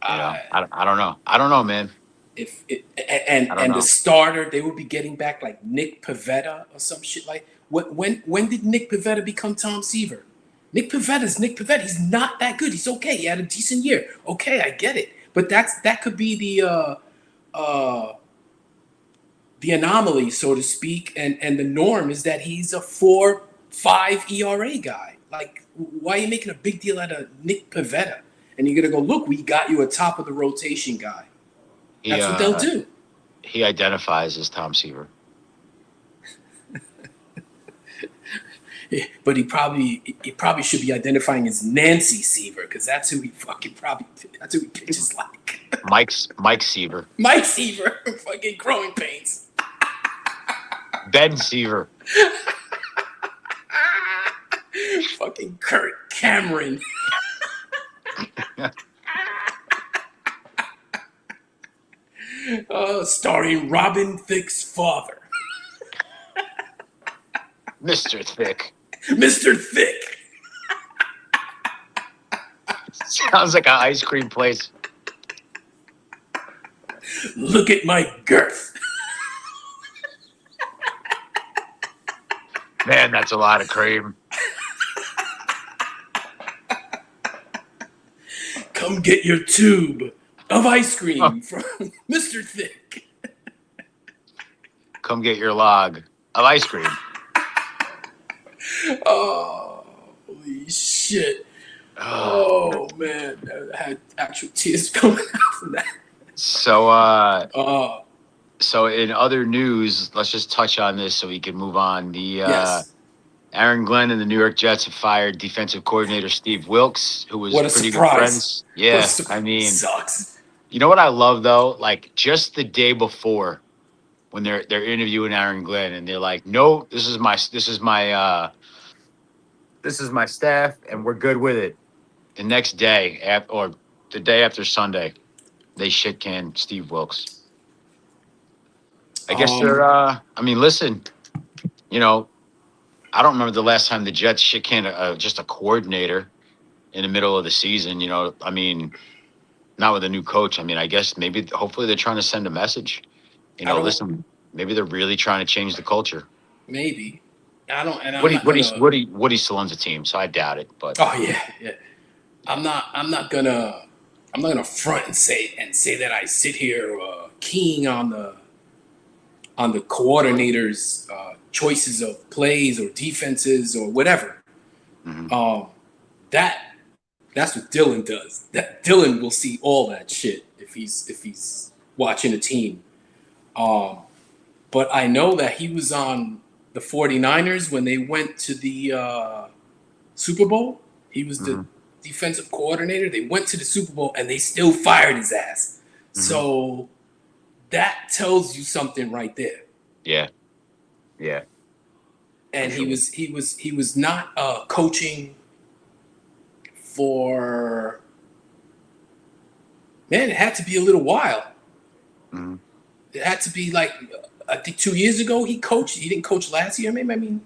I don't know. I don't know, man. And the starter, they would be getting back like Nick Pivetta or some shit like. When did Nick Pivetta become Tom Seaver? Nick Pavetta's Nick Pivetta. He's not that good. He's okay. He had a decent year. Okay, I get it. But that could be the anomaly, so to speak, and the norm is that he's a 4.5 ERA guy. Like, why are you making a big deal out of Nick Pivetta? And you're gonna go, look, we got you a top of the rotation guy. That's what they'll do. He identifies as Tom Seaver. Yeah, but he probably should be identifying as Nancy Seaver because that's who he pitches like. Mike Seaver. Mike Seaver, fucking growing pains. Ben Seaver. Fucking Kurt Cameron. Starring Robin Thicke's father. Mr. Thick. Mr. Thick. Sounds like an ice cream place. Look at my girth. Man, that's a lot of cream. Come get your tube of ice cream from Mr. Thick. Come get your log of ice cream. Oh, holy shit. Oh, man. I had actual tears coming out from that. So in other news, let's just touch on this so we can move on. Aaron Glenn and the New York Jets have fired defensive coordinator Steve Wilkes, who was pretty good friends. Yeah, I mean, sucks. You know what I love though? Like just the day before, when they're interviewing Aaron Glenn, and they're like, "No, this is my staff, and we're good with it." The next day, or the day after Sunday, they shit can Steve Wilkes. I guess they're. I mean, listen, I don't remember the last time the Jets shit canned just a coordinator. in the middle of the season. You know, I mean, not with a new coach. I mean, I guess maybe hopefully they're trying to send a message. You I know, don't. listen, maybe they're really trying to change the culture. Maybe. I don't. And I'm not gonna. Woody still owns the team, so I doubt it. But Oh yeah. I'm not gonna front and say that I sit here keying on the coordinators' choices of plays or defenses or whatever. Mhm. That's what Dylan does. That Dylan will see all that shit if he's watching a team. But I know that he was on the 49ers when they went to the Super Bowl. He was the defensive coordinator. They went to the Super Bowl and they still fired his ass. So that tells you something right there. Yeah. And he was not coaching for, man, it had to be a little while. It had to be like, I think 2 years ago he coached. He didn't coach last year, maybe. I mean,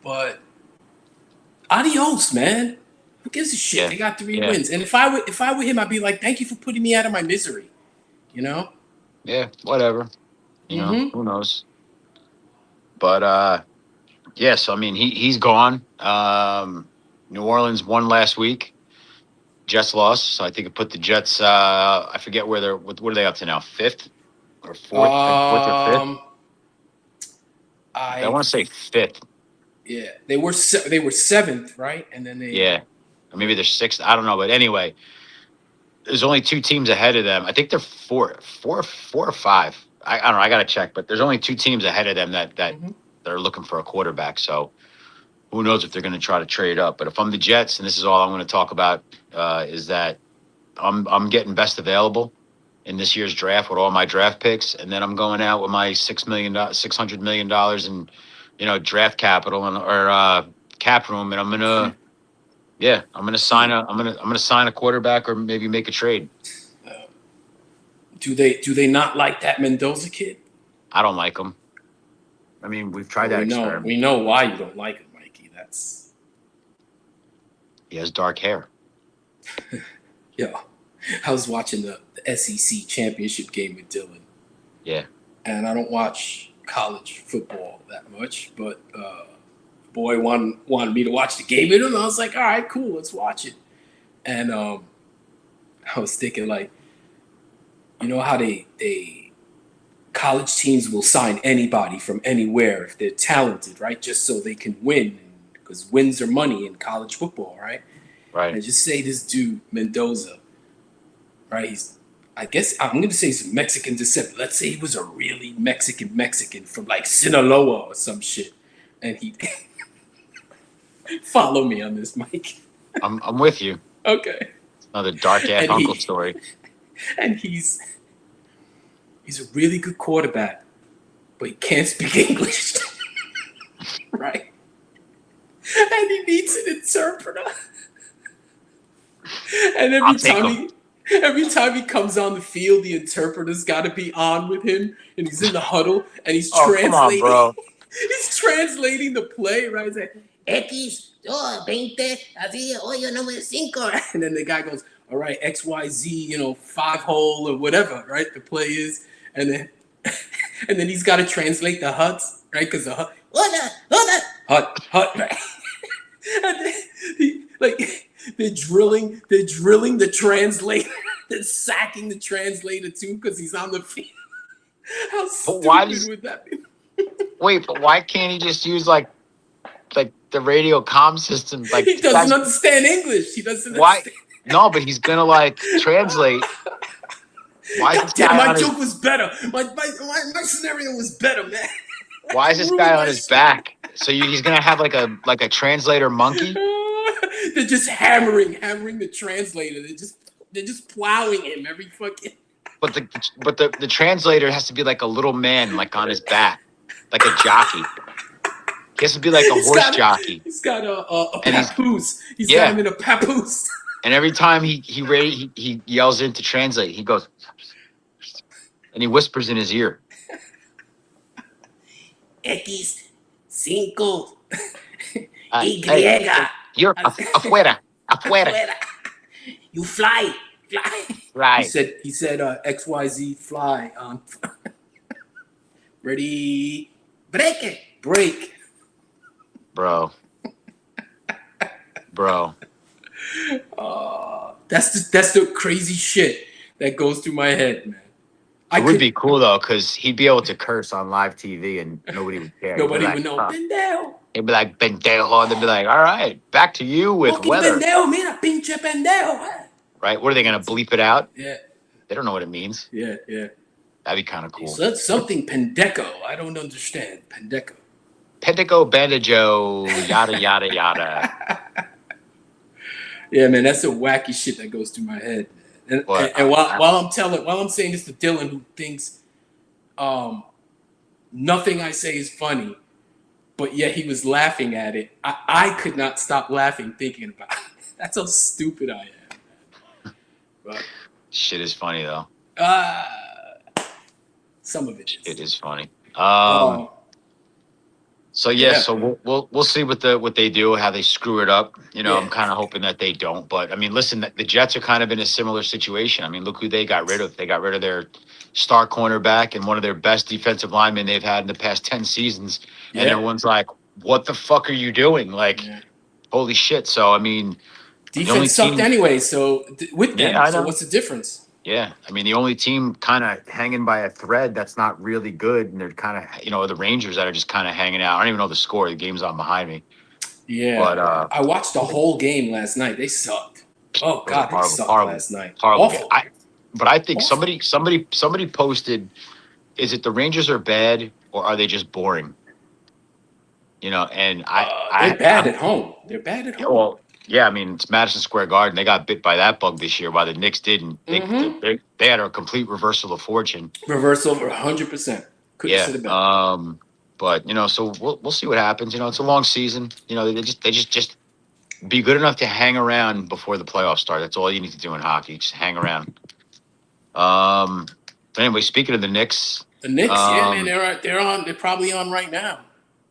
but adios, man. Who gives a shit? Yeah. They got 3 wins. And if I were him, I'd be like, thank you for putting me out of my misery. Yeah, whatever. You know, who knows? But yeah, so I mean he's gone. New Orleans won last week. Jets lost, so I think it put the Jets I forget where they're what are they up to now? 5th or 4th? 4th or 5th? I want to say 5th. Yeah, they were 7th, right? And then or maybe they're 6th. I don't know, but anyway, there's only 2 teams ahead of them. I think they're 4 or 5. I don't know. I got to check, but there's only 2 teams ahead of them that they're looking for a quarterback. So who knows if they're going to try to trade up. But if I'm the Jets, and this is all I'm going to talk about, is that I'm getting best available in this year's draft with all my draft picks, and then I'm going out with my $600 million in draft capital or cap room, and I'm gonna sign a quarterback or maybe make a trade. Do they not like that Mendoza kid? I don't like him. I mean, we've tried that experiment. We know why you don't like him, Mikey. He has dark hair. Yeah, I was watching the SEC championship game with Dylan. Yeah. And I don't watch college football that much, but boy wanted me to watch the game with him. I was like, all right, cool, let's watch it. And I was thinking, like, you know how they college teams will sign anybody from anywhere if they're talented, right? Just so they can win, because wins are money in college football, right? Right. And just say this dude Mendoza, right? I guess I'm going to say he's Mexican descent. Let's say he was a really Mexican from like Sinaloa or some shit. And he follow me on this, Mike. I'm with you. Okay. Another dark ass uncle story. And he's a really good quarterback, but he can't speak English. Right? And he needs an interpreter. And every time he comes on the field, the interpreter's got to be on with him, and he's in the huddle, and he's translating. Come on, bro. He's translating the play, right? He's like, X, 20, así, hoyo número 5. and then the guy goes, all right, XYZ, 5-hole or whatever, right? The play is, and then he's got to translate the huts, right? Because the hut, hut, right? And then they're drilling the translator. They're sacking the translator too because he's on the field. How stupid would that be? Wait, but why can't he just use like the radio comm system? Like he doesn't understand English. He doesn't. Why? Understand. No, but he's gonna translate. Why is this guy my joke was better. My scenario was better, man. Why is this guy on his back? So he's gonna have like a translator monkey? They're just hammering the translator. They're just plowing him every fucking. But the translator has to be like a little man, like on his back, like a jockey. He has to be like a horse jockey. He's got a papoose. He's got him in a papoose. And every time he yells in to translate, he goes, and he whispers in his ear. X, 5, Y. Hey, you're afuera. Afuera. You fly. Right. He said XYZ fly on. Ready, Break it. break. Bro. That's the crazy shit that goes through my head, man. It would be cool though, because he'd be able to curse on live TV and nobody would care. Nobody would know. Pendejo. He'd be like, pendejo. And they'd be like, all right, back to you with Fucking weather. pendejo, mira, pinche pendejo. Right? What are they going to bleep it out? Yeah. They don't know what it means. Yeah. That'd be kind of cool. So that's something pendejo. I don't understand. Pendejo. Pendejo, bandajo, yada, yada, yada. Yeah, man, that's the wacky shit that goes through my head. And while I'm saying this to Dylan, who thinks nothing I say is funny, but yet he was laughing at it, I could not stop laughing thinking about it. That's how stupid I am. But, shit is funny though. Some of it is. It is funny. So we'll see what they do, how they screw it up. You know, I'm kind of hoping that they don't. But I mean, listen, the Jets are kind of in a similar situation. I mean, look who they got rid of. They got rid of their star cornerback and one of their best defensive linemen they've had in the past 10 seasons. Yeah. And everyone's like, "What the fuck are you doing?" Like, holy shit. So I mean, defense sucked anyway. So with them, so what's the difference? Yeah, I mean, the only team kind of hanging by a thread that's not really good, and they're kind of, the Rangers that are just kind of hanging out. I don't even know the score. The game's on behind me. Yeah, but I watched the whole game last night. They sucked. Oh God, they sucked last night. Horrible. But I think somebody posted, is it the Rangers are bad or are they just boring? And they're bad at home. They're bad at home. Well, yeah, I mean, it's Madison Square Garden. They got bit by that bug this year, while the Knicks didn't. They had a complete reversal of fortune. Reversal of 100%. Couldn't say it better. But so we'll see what happens. It's a long season. They just be good enough to hang around before the playoffs start. That's all you need to do in hockey. Just hang around. But anyway, speaking of the Knicks, man, they're probably on right now.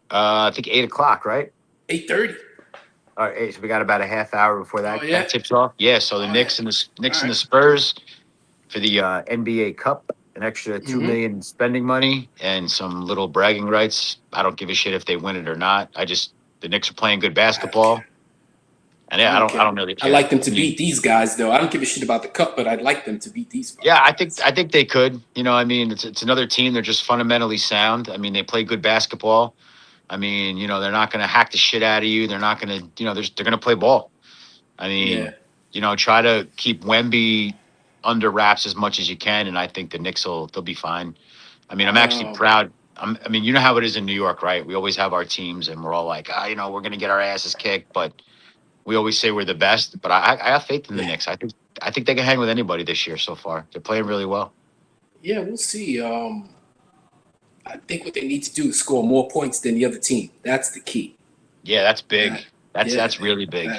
I think 8:00, right? 8:30. All right, so we got about a half hour before that tips off. Yeah, so the Knicks and the Spurs for the NBA Cup, an extra $2 million spending money and some little bragging rights. I don't give a shit if they win it or not. The Knicks are playing good basketball, and I don't really care. I like them to beat these guys, though. I don't give a shit about the cup, but I'd like them to beat these guys. Yeah, I think they could. I mean, it's another team. They're just fundamentally sound. I mean, they play good basketball. I mean, they're not going to hack the shit out of you. They're not going to, they're going to play ball. I mean, try to keep Wemby under wraps as much as you can, and I think the Knicks they'll be fine. I mean, I'm actually proud. I mean, you know how it is in New York, right? We always have our teams, and we're all like, we're going to get our asses kicked, but we always say we're the best. But I have faith in the Knicks. I think they can hang with anybody this year so far. They're playing really well. Yeah, we'll see. I think what they need to do is score more points than the other team. That's the key. Yeah, that's big. That's really big.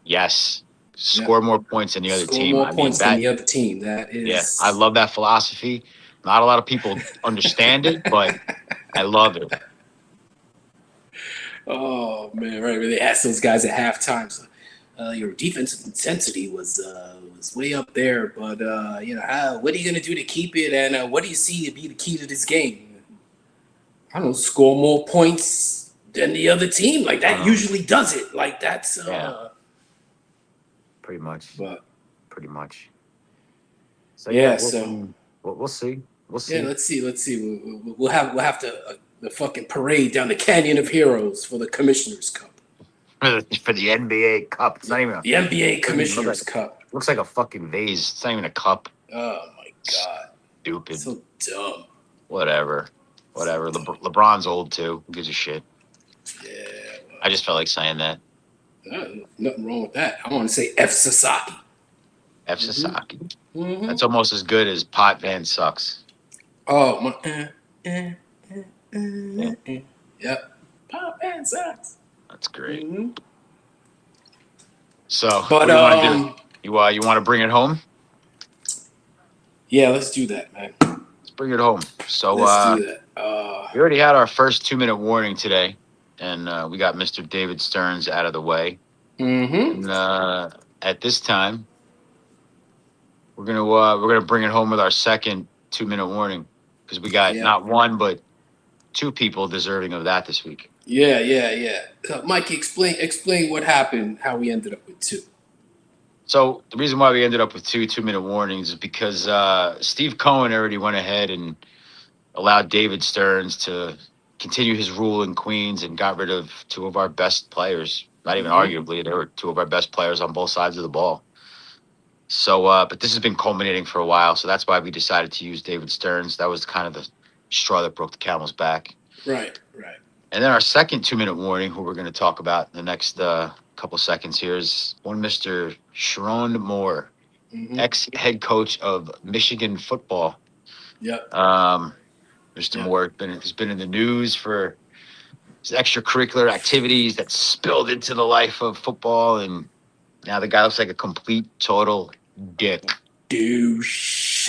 Yes. Score more points than the other team. Score more points than the other team. That is. Yeah, I love that philosophy. Not a lot of people understand it, but I love it. Oh man, right. They asked those guys at halftime. So, your defensive intensity was way up there, but what are you gonna do to keep it? And what do you see to be the key to this game? I don't know, score more points than the other team. Like that usually does it. Like that's pretty much. But pretty much. So we'll see. We'll see. Yeah, let's see. We'll have to the fucking parade down the Canyon of Heroes for the Commissioner's Cup. For the NBA Cup. It's not even the NBA Commissioner's Cup. Looks like a fucking vase. It's not even a cup. Oh my god. Stupid. So dumb. Whatever. LeBron's old too. Who gives a shit? Yeah. Well, I just felt like saying that. Nothing wrong with that. I want to say F. Sasaki. F. Sasaki. Mm-hmm. That's almost as good as Pot Van Sucks. Oh my. Yep. Pot Van Sucks. That's great. Mm-hmm. So, what do you want to do? You want to bring it home? Yeah, let's do that, man. Let's bring it home. So, let's do that. We already had our first 2-minute warning today, and we got Mr. David Stearns out of the way. Mm-hmm. And at this time, we're gonna bring it home with our second 2-minute warning because we got not one but two people deserving of that this week. Yeah. Mikey, explain what happened, how we ended up with two. So the reason why we ended up with 2-minute warnings is because Steve Cohen already went ahead and allowed David Stearns to continue his rule in Queens and got rid of two of our best players. Not even arguably, they were two of our best players on both sides of the ball. So, but this has been culminating for a while, so that's why we decided to use David Stearns. That was kind of the straw that broke the camel's back. Right. And then our second 2-minute warning, who we're going to talk about in the next couple seconds here, is one Mr. Sharon Moore, ex-head coach of Michigan football. Yep. Mr. Moore has been in the news for his extracurricular activities that spilled into the life of football, and now the guy looks like a complete, total dick. Douche.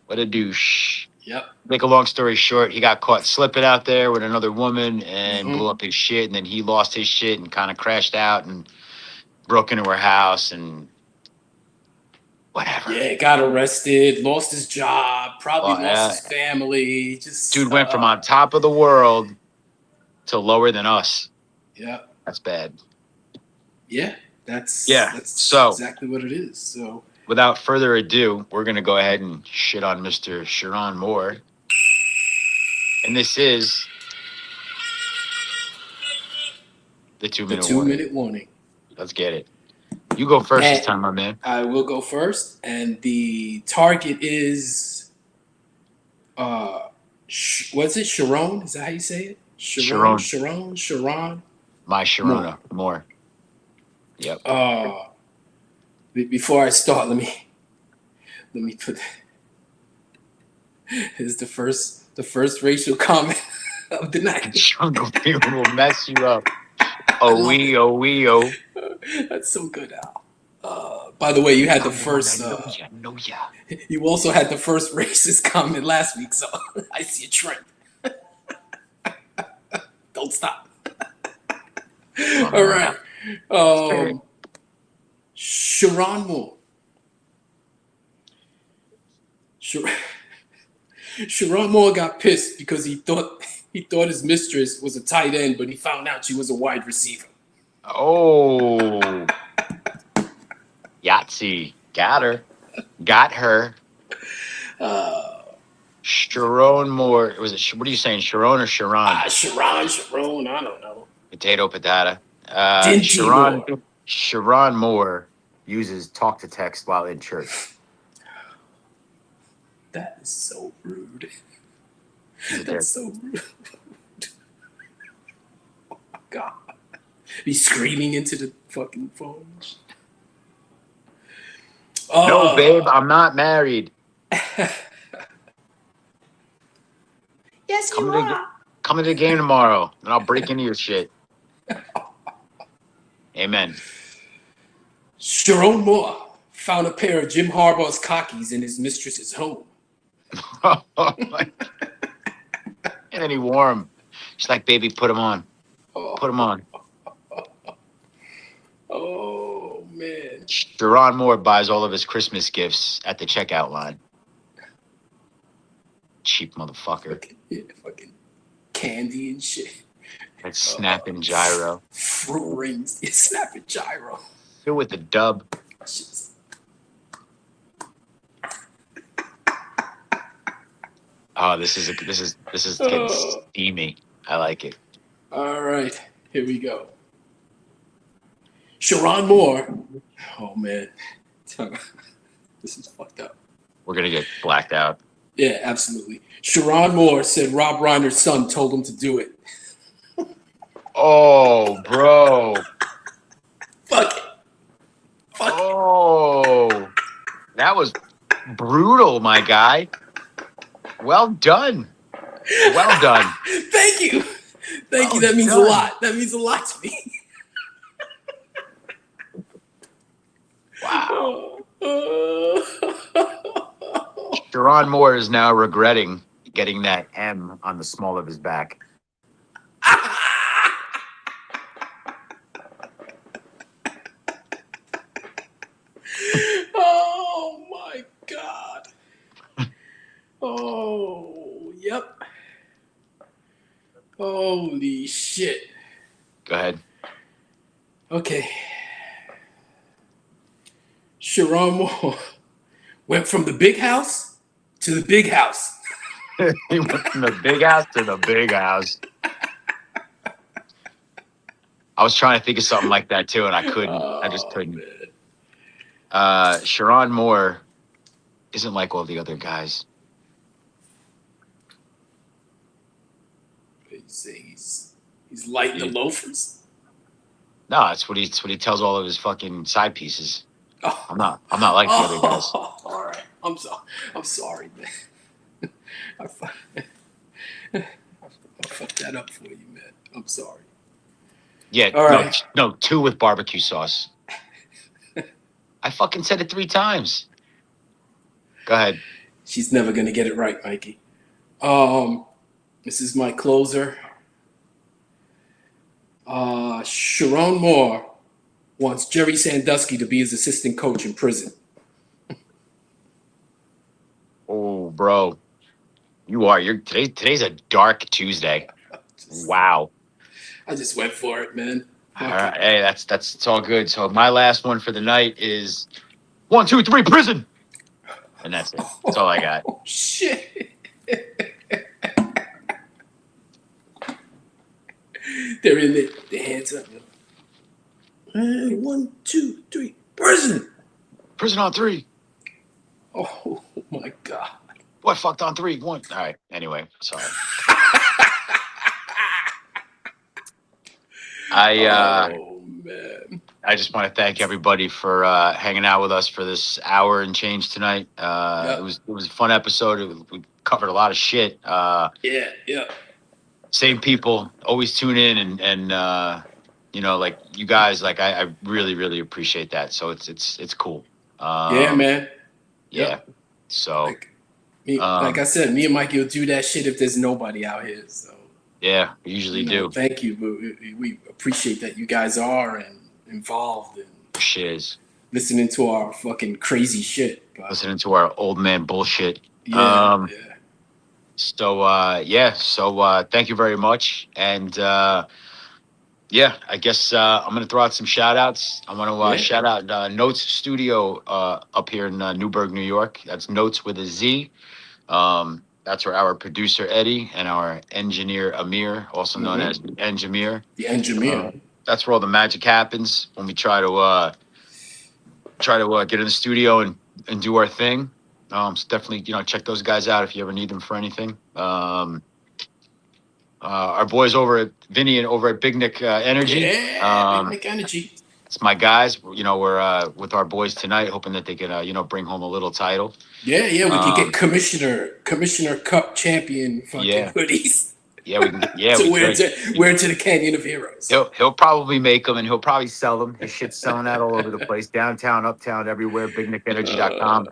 What a douche. Yep. Make a long story short, he got caught slipping out there with another woman and blew up his shit, and then he lost his shit and kind of crashed out and broke into her house and whatever. Yeah, got arrested, lost his job, probably lost his family. Dude went from on top of the world to lower than us. Yeah. That's bad. Yeah, that's exactly what it is. So without further ado, we're going to go ahead and shit on Mr. Sharon Moore. And this is the 2-minute warning. Let's get it. You go first this time, my man. I will go first. And the target is, what's it? Sharon? Is that how you say it? Sharon. My Sharona Moore. Yep. Before I start, let me put. Here's the first racial comment of the night. Jungle people will mess you up. Oh. That's so good, Al. By the way, you had the first. You also had the first racist comment last week, so I see a trend. Don't stop. All right. Sharon Moore. Sharon Moore got pissed because he thought his mistress was a tight end, but he found out she was a wide receiver. Oh. Yahtzee. Got her. Sharon Moore. Was it? What are you saying, Sharon or Sharon? Sharon. I don't know. Potato. Sharon Moore uses talk to text while in church. That is so rude. That's so rude. Oh my God. He's screaming into the fucking phone. No, babe, I'm not married. Yes, you are. Come to the game tomorrow, and I'll break into your shit. Amen. Sharon Moore found a pair of Jim Harbaugh's khakis in his mistress's home. And then he wore them. She's like, baby, put them on. Put them on. Oh, man. Sharon Moore buys all of his Christmas gifts at the checkout line. Cheap motherfucker. Fucking candy and shit. That snapping gyro. Fruit rings. Yeah, snapping gyro. Still with the dub. Oh, this is getting steamy. I like it. All right, here we go. Sharon Moore. Oh man, this is fucked up. We're gonna get blacked out. Yeah, absolutely. Sharon Moore said Rob Reiner's son told him to do it. Oh, bro. Fuck it. Oh, that was brutal, my guy. Well done. Well done. Thank you. Thank you. That means a lot. That means a lot to me. Wow. Sharon Moore is now regretting getting that M on the small of his back. Oh, yep. Holy shit. Go ahead. Okay. Sharon Moore went from the big house to the big house. He went from the big house to the big house. I was trying to think of something like that too, and I couldn't. I just couldn't. Man. Sharon Moore isn't like all the other guys. You say he's lighting the loafers. No, that's what he tells all of his fucking side pieces. Oh. I'm not like the other guys. All right. I'm sorry, man. I fucked that up for you, man. I'm sorry. Yeah, all right. No, 2 with barbecue sauce. I fucking said it 3 times. Go ahead. She's never gonna get it right, Mikey. This is my closer. Sharon Moore wants Jerry Sandusky to be his assistant coach in prison. Oh, bro. Today's a dark Tuesday. Wow. I just went for it, man. All right. Hey, it's all good. So my last one for the night is 1, 2, 3, prison. And that's it. That's all I got. Oh, shit. They're in there. Their hands up. Hey, 1, 2, 3, prison. Prison on 3. Oh my God. What fucked on 3? 1. All right. Anyway, sorry. Oh man. I just want to thank everybody for hanging out with us for this hour and change tonight. It was a fun episode. We covered a lot of shit. Yeah. Same people always tune in and you know, like you guys, like I really, really appreciate that. So it's cool. Yeah, man. Yeah. Yep. So like I said, me and Mikey will do that shit if there's nobody out here. So yeah, we usually do. Thank you. We appreciate that you guys are and involved and shiz. Listening to our fucking crazy shit. Listening to our old man bullshit. Yeah. So thank you very much. And yeah, I guess I'm going to throw out some shout outs. I want to shout out Notes Studio up here in Newburgh, New York. That's Notes with a Z. That's where our producer Eddie and our engineer Amir, also known as the Engineer. The Engineer. That's where all the magic happens when we try to get in the studio and do our thing. So definitely, check those guys out if you ever need them for anything. Our boys over at Vinny and over at Big Nick Energy. Big Nick Energy. It's my guys. We're with our boys tonight, hoping that they can, bring home a little title. Yeah. We can get Commissioner Cup champion fucking hoodies. Yeah, we can. Yeah, so wear to the Canyon of Heroes. He'll probably make them and he'll probably sell them. His shit's selling out all over the place, downtown, uptown, everywhere. BigNickEnergy.com.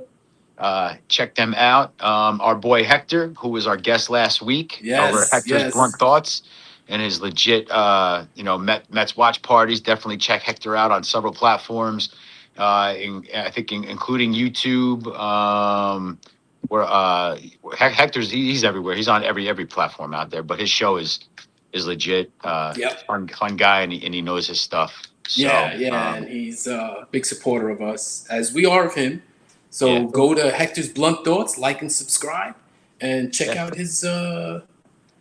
Check them out. Our boy Hector, who was our guest last week, over Hector's Blunt Thoughts and his legit, Mets watch parties. Definitely check Hector out on several platforms. I think including YouTube. Where Hector's he's everywhere. He's on every platform out there. But his show is legit. Fun guy, and he knows his stuff. So, and he's a big supporter of us, as we are of him. So go to Hector's Blunt Thoughts, like and subscribe, and check out his.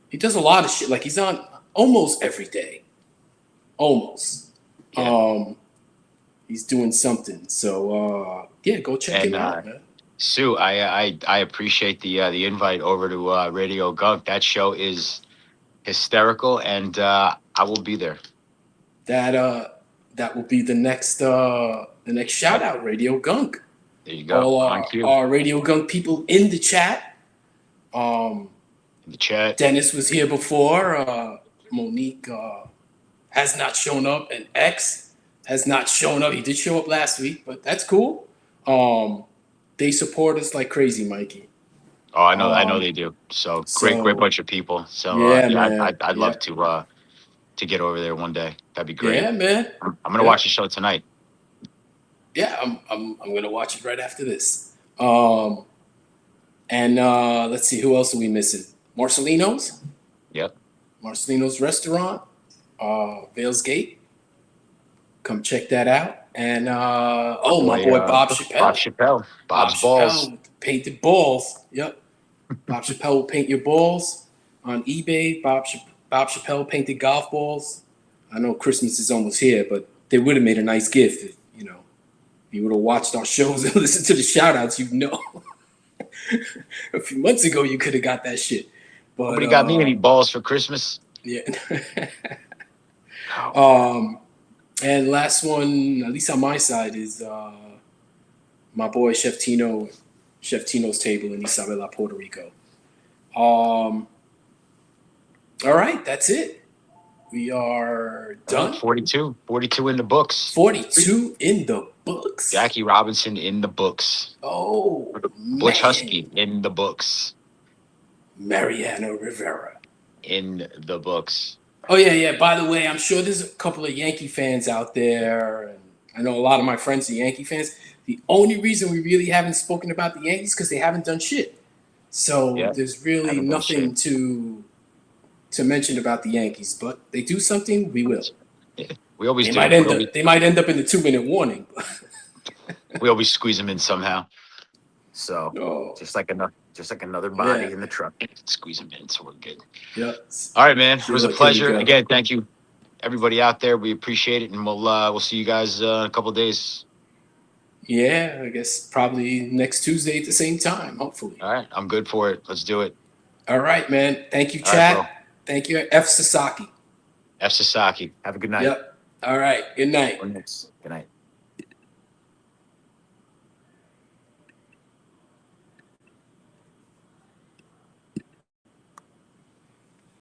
He does a lot of shit. Like he's on almost every day. Almost. Yeah. He's doing something. So go check him out, man. Sue, I appreciate the invite over to Radio Gunk. That show is hysterical, and I will be there. That will be the next shout out, Radio Gunk. There you go. All our Radio Gunk people in the chat. Dennis was here before. Monique has not shown up, and X has not shown up. He did show up last week, but that's cool. They support us like crazy, Mikey. Oh, I know they do. So great bunch of people. So man. I'd love to get over there one day. That'd be great. Yeah, man. I'm gonna watch the show tonight. Yeah, I'm gonna watch it right after this. And let's see, who else are we missing? Marcelino's. Yep. Marcelino's Restaurant, Vales Gate. Come check that out. And my boy Bob Chappelle. Bob Chappelle. Bob's balls. Chappelle, painted balls. Yep. Bob Chappelle will paint your balls on eBay. Bob Chappelle painted golf balls. I know Christmas is almost here, but they would have made a nice gift if, you would have watched our shows and listened to the shout outs, a few months ago you could have got that shit. But nobody got me any balls for Christmas. Yeah. And last one, at least on my side, is my boy Chef Tino's table in Isabela, Puerto Rico. All right, that's it. We are done. 42 in the books. 42 in the books. Jackie Robinson in the books. Oh, Butch Husky in the books. Mariano Rivera in the books. Oh, yeah. By the way, I'm sure there's a couple of Yankee fans out there. And I know a lot of my friends are Yankee fans. The only reason we really haven't spoken about the Yankees is because they haven't done shit. So there's really nothing to mention about the Yankees. But they do something, we will. Yeah, we always do. They might end up in the 2-minute warning. We always squeeze them in somehow. So just like another body in the truck. Squeeze them in, so we're good. Yeah. All right, man. It was a pleasure. Again, thank you, everybody out there. We appreciate it, and we'll see you guys in a couple of days. Yeah, I guess probably next Tuesday at the same time, hopefully. All right, I'm good for it. Let's do it. All right, man. Thank you, chat. Right, thank you, F. Sasaki. F. Sasaki. Have a good night. Yep. All right. Good night. Good night.